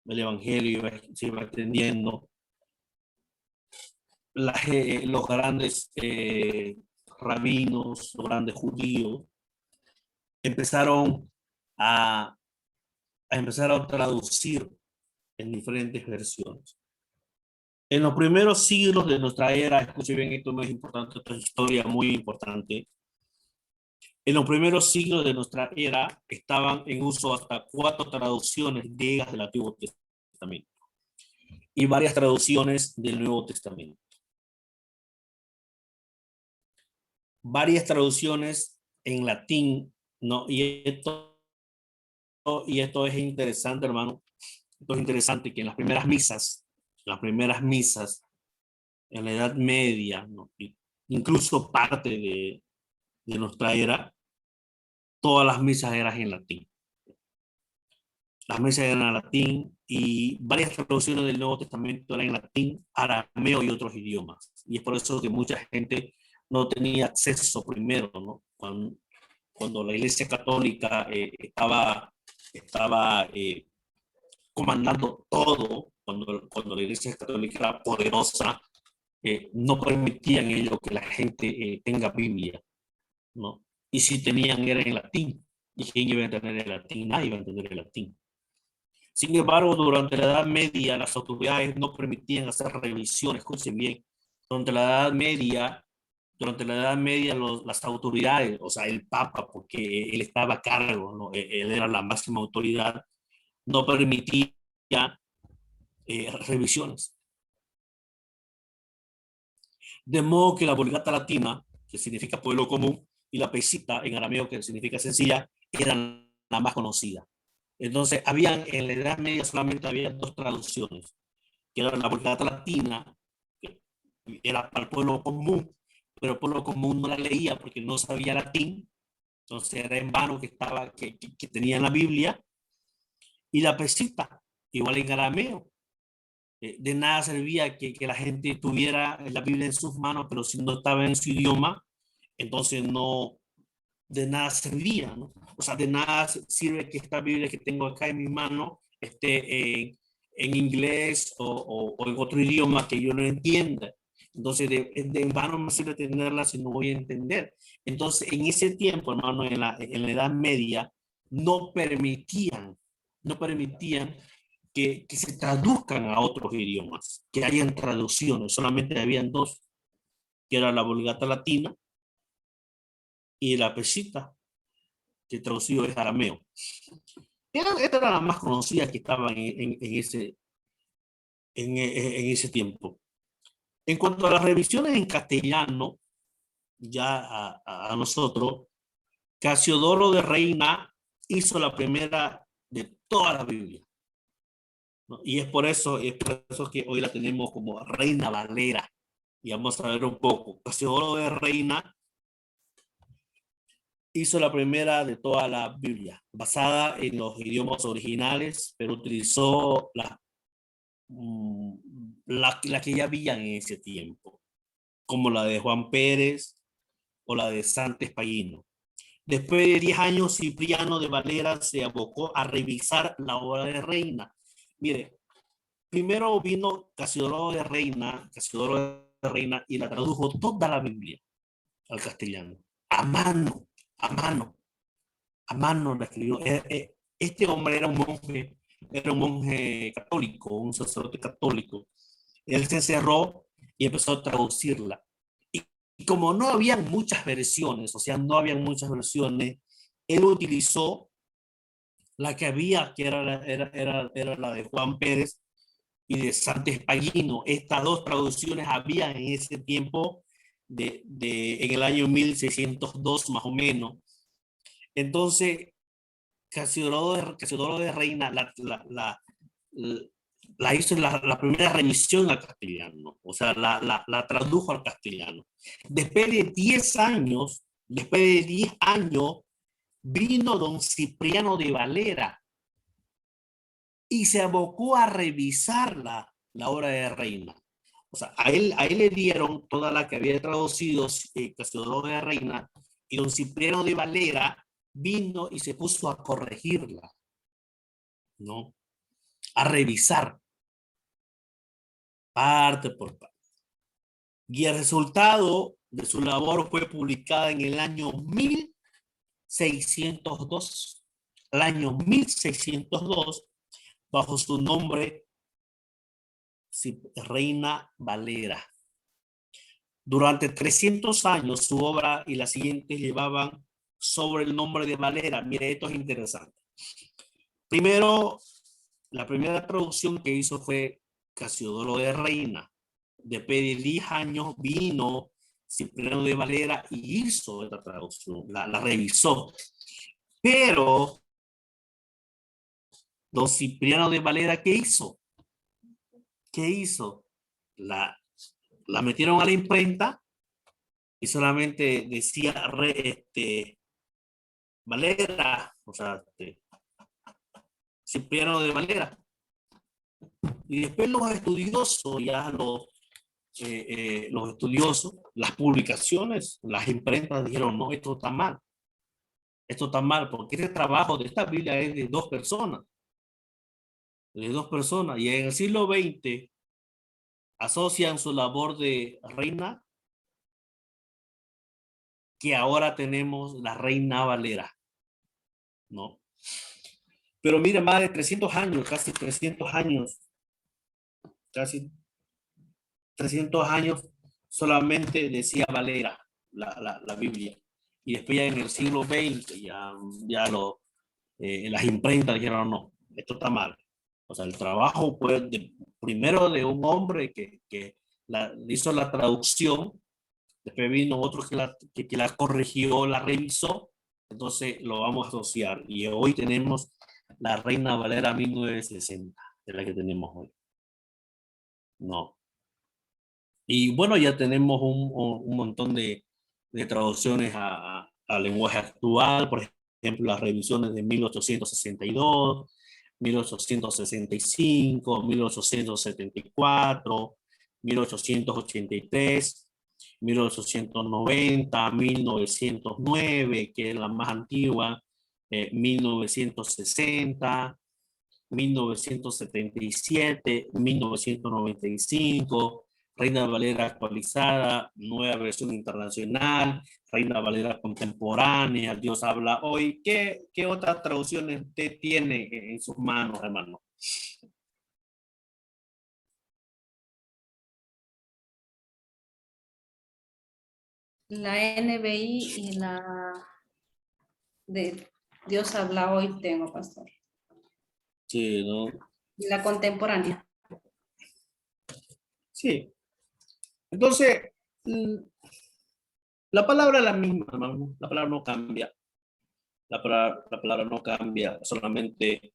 el evangelio, se iba extendiendo, los grandes rabinos, los grandes judíos, empezaron a empezar a traducir en diferentes versiones. En los primeros siglos de nuestra era, escuchen bien, esto no es importante, esto es historia muy importante. En los primeros siglos de nuestra era estaban en uso hasta 4 traducciones griegas del Antiguo Testamento y varias traducciones del Nuevo Testamento. Varias traducciones en latín, ¿no? Y esto es interesante, hermano. Esto es interesante que en las primeras misas, en la Edad Media, ¿no? Incluso parte de nuestra era, todas las misas eran en latín. Las misas eran en latín y varias traducciones del Nuevo Testamento eran en latín, arameo y otros idiomas. Y es por eso que mucha gente no tenía acceso primero, ¿no? Cuando la Iglesia Católica estaba comandando todo, cuando la Iglesia Católica era poderosa, no permitían ellos que la gente tenga Biblia, ¿no? Y si tenían era en latín. ¿Y quién iba a entender el latín? Nadie iba a entender el latín. Sin embargo, durante la Edad Media, las autoridades no permitían hacer revisiones. Escuchen bien, durante la Edad Media, las autoridades, o sea, el Papa, porque él estaba a cargo, ¿no? Él era la máxima autoridad, no permitía revisiones. De modo que la Vulgata Latina, que significa pueblo común, y la Pesita en arameo, que significa sencilla, eran la más conocida. Entonces, en la Edad Media solamente había 2 traducciones, que era la Vulgata Latina, que era para el pueblo común, pero el pueblo común no la leía porque no sabía latín, entonces era en vano que tenían la Biblia, y la Pesita, igual en arameo. De nada servía que la gente tuviera la Biblia en sus manos, pero si no estaba en su idioma, entonces no, de nada servía, ¿no? O sea, de nada sirve que esta Biblia que tengo acá en mi mano esté en inglés o en otro idioma que yo no entienda. Entonces, de vano me sirve tenerla si no voy a entender. Entonces, en ese tiempo, hermano, en la Edad Media, no permitían que se traduzcan a otros idiomas, que hayan traducciones. Solamente habían 2, que era la Vulgata Latina y la Pesita, que traducido es arameo. Esta era la más conocida que estaban en ese tiempo. En cuanto a las revisiones en castellano, ya a nosotros, Casiodoro de Reina hizo la primera de toda la Biblia, ¿no? Y es por eso que hoy la tenemos como Reina Valera. Y vamos a ver un poco. Casiodoro de Reina hizo la primera de toda la Biblia, basada en los idiomas originales, pero utilizó la que ya había en ese tiempo, como la de Juan Pérez o la de Santo Espallino. Después de 10 años, Cipriano de Valera se abocó a revisar la obra de Reina. Mire, primero vino Casiodoro de Reina y la tradujo toda la Biblia al castellano, a mano la escribió. Este hombre era un monje católico, un sacerdote católico. Él se encerró y empezó a traducirla. Y como no habían muchas versiones, él utilizó la que había, que era la de Juan Pérez y de Santo Espallino. Estas 2 traducciones había en ese tiempo, en el año 1602 más o menos. Entonces, Casiodoro de Reina la hizo la primera remisión al castellano, o sea, la tradujo al castellano. Después de 10 años, vino don Cipriano de Valera y se abocó a revisar la obra de Reina. O sea, a él le dieron toda la que había traducido Casiodoro de Reina, y don Cipriano de Valera vino y se puso a corregirla, ¿no? A revisar parte por parte. Y el resultado de su labor fue publicada en el año 1602. al año 1602 bajo su nombre Reina Valera. Durante 300 años su obra y las siguientes llevaban sobre el nombre de Valera. Mire, esto es interesante. Primero, la primera traducción que hizo fue Casiodoro de Reina. Después de 10 años vino Cipriano de Valera y hizo esta traducción, la revisó. Pero don Cipriano de Valera, ¿qué hizo? ¿Qué hizo? La metieron a la imprenta y solamente decía Valera, o sea, Cipriano de Valera. Y después los estudiosos, los estudiosos, las publicaciones, las imprentas dijeron, no, esto está mal, porque este trabajo de esta Biblia es de dos personas, y en el siglo XX asocian su labor de reina, que ahora tenemos la Reina Valera, ¿no? Pero mire, más de 300 años, casi 300 años, solamente decía Valera la Biblia. Y después ya en el siglo XX, las imprentas dijeron, no, esto está mal. O sea, el trabajo fue primero de un hombre que hizo la traducción, después vino otro que la corrigió, la revisó, entonces lo vamos a asociar. Y hoy tenemos la Reina Valera 1960, es la que tenemos hoy. No. Y bueno, ya tenemos un montón de traducciones al lenguaje actual, por ejemplo, las revisiones de 1862, 1865, 1874, 1883, 1890, 1909, que es la más antigua, 1960, 1977, 1995, Reina Valera actualizada, nueva versión internacional, Reina Valera contemporánea, Dios habla hoy. ¿Qué otras traducciones usted tiene en sus manos, hermano? La NBI y la de Dios habla hoy tengo, pastor. Sí, ¿no? Y la contemporánea. Sí. Entonces, la palabra es la misma, hermano. La palabra no cambia. La palabra no cambia, solamente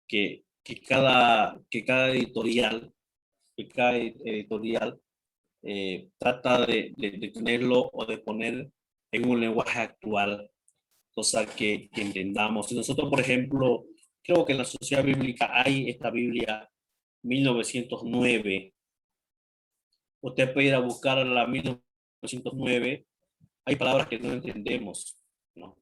que cada editorial, trata de tenerlo o de poner en un lenguaje actual, cosa que entendamos. Si nosotros, por ejemplo, creo que en la Sociedad Bíblica hay esta Biblia 1909, usted puede ir a buscar la 1909, hay palabras que no entendemos, ¿no?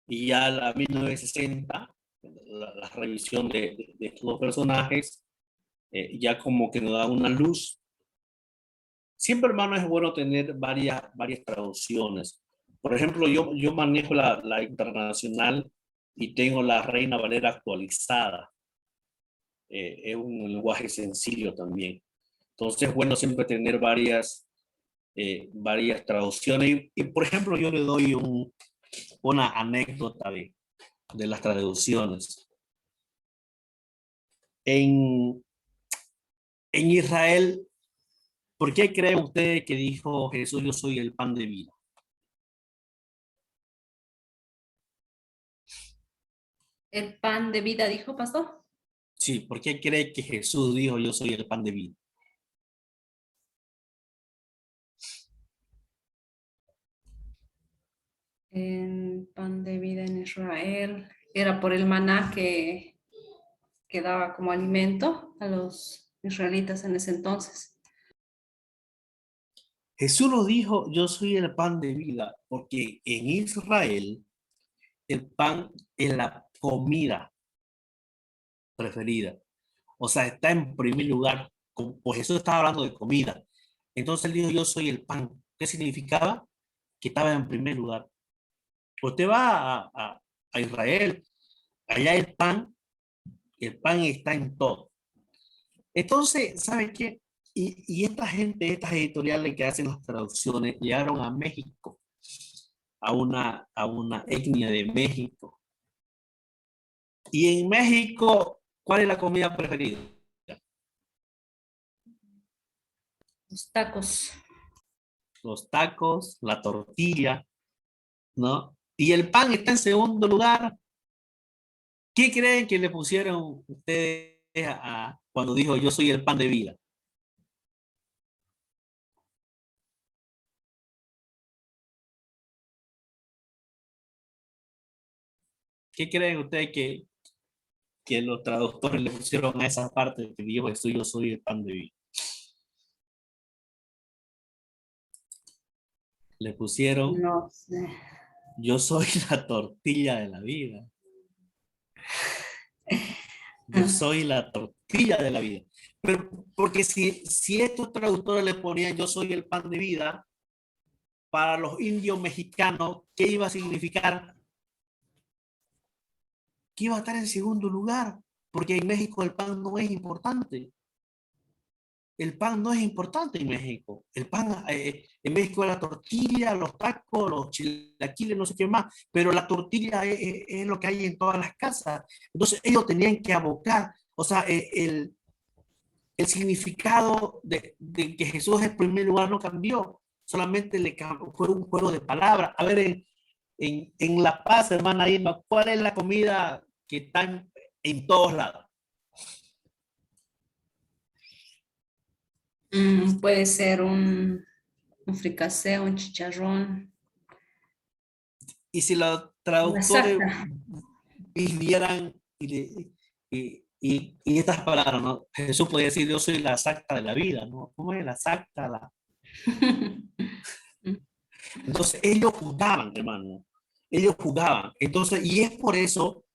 Y ya la 1960, la revisión de estos dos personajes, ya como que nos da una luz. Siempre, hermano, es bueno tener varias traducciones. Por ejemplo, yo manejo la internacional y tengo la Reina Valera actualizada. Es un lenguaje sencillo también. Entonces, es bueno siempre tener varias traducciones. Y, por ejemplo, yo le doy una anécdota de las traducciones. En Israel, ¿por qué cree usted que dijo Jesús, yo soy el pan de vida? El pan de vida, dijo, pastor. Sí, ¿por qué cree que Jesús dijo, yo soy el pan de vida? En pan de vida en Israel. Era por el maná que daba como alimento a los israelitas en ese entonces. Jesús lo dijo, yo soy el pan de vida, porque en Israel el pan es la comida preferida. O sea, está en primer lugar. Pues Jesús estaba hablando de comida. Entonces él dijo, yo soy el pan. ¿Qué significaba? Que estaba en primer lugar. Usted va a Israel Allá el pan está en todo. Entonces, ¿sabe qué? Y esta gente, estas editoriales que hacen las traducciones, llegaron a México, a una etnia de México. Y en México, ¿cuál es la comida preferida? Los tacos. Los tacos, la tortilla, ¿no? Y el pan está en segundo lugar. ¿Qué creen que le pusieron ustedes cuando dijo yo soy el pan de vida? ¿Qué creen ustedes que los traductores le pusieron a esa parte que dijo esto, yo soy el pan de vida? Le pusieron No sé. yo soy la tortilla de la vida. Yo soy la tortilla de la vida. Pero porque si estos traductores le ponían yo soy el pan de vida, para los indios mexicanos, ¿qué iba a significar? Que iba a estar en segundo lugar, porque en México el pan no es importante. El pan no es importante en México. El pan, en México es la tortilla, los tacos, los chilaquiles, no sé qué más, pero la tortilla es lo que hay en todas las casas. Entonces ellos tenían que abocar, o sea, el significado de que Jesús es el primer lugar no cambió, solamente fue un juego de palabras. A ver, en La Paz, hermana Irma, ¿cuál es la comida que está en todos lados? Puede ser un fricasé, un chicharrón, Y si los una traductores saca. vivieran y estas palabras, ¿no? Jesús podía decir, yo soy la sacta de la vida, ¿no? ¿Cómo es la sacta? Entonces ellos jugaban, hermano. Ellos jugaban. Entonces, y es por eso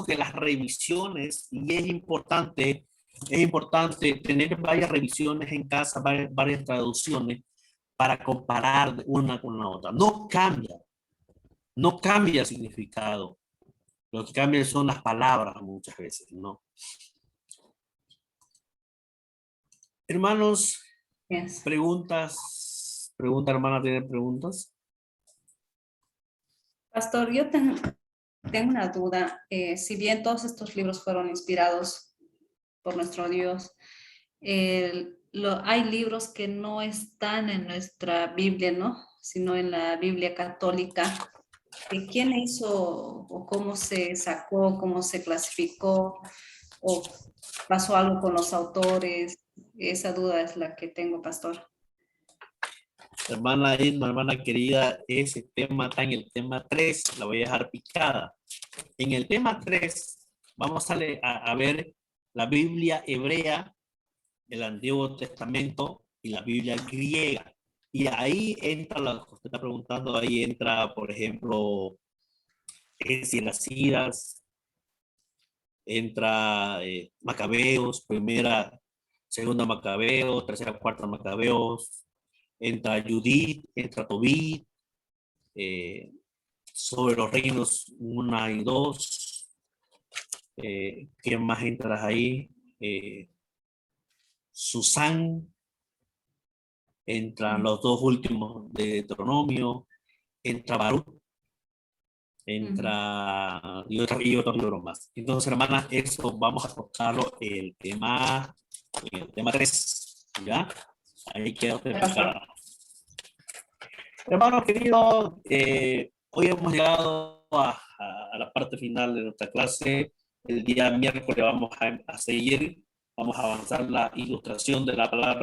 que las revisiones, y es importante tener varias revisiones en casa, varias traducciones, para comparar una con la otra. No cambia el significado. Lo que cambia son las palabras muchas veces, ¿no? Hermanos, Yes. preguntas. Pregunta, hermana, ¿tiene preguntas? Pastor, yo tengo una duda. Si bien todos estos libros fueron inspirados por nuestro Dios, hay libros que no están en nuestra Biblia, ¿no? Sino en la Biblia católica. ¿Quién hizo o cómo se sacó, cómo se clasificó o pasó algo con los autores? Esa duda es la que tengo, pastor. Hermana Irma, hermana querida, ese tema está en el tema 3, la voy a dejar picada. En el tema 3 vamos a ver la Biblia hebrea, el Antiguo Testamento y la Biblia griega. Y ahí entra, lo que usted está preguntando, ahí entra, por ejemplo, Esdras, entra Macabeos, primera, segunda Macabeos, tercera, cuarta Macabeos, entra Judith, entra Tobit, sobre los reinos 1 y 2. ¿Quién más entras ahí? Susán, entran los dos últimos de Deuteronomio, entra Baruch, entra y otros libros más. Entonces, hermanas, eso vamos a tocarlo el tema 3, ¿ya? Ahí quedó preparado. Hermanos queridos, hoy hemos llegado a la parte final de nuestra clase. El día miércoles vamos a seguir, vamos a avanzar la ilustración de la palabra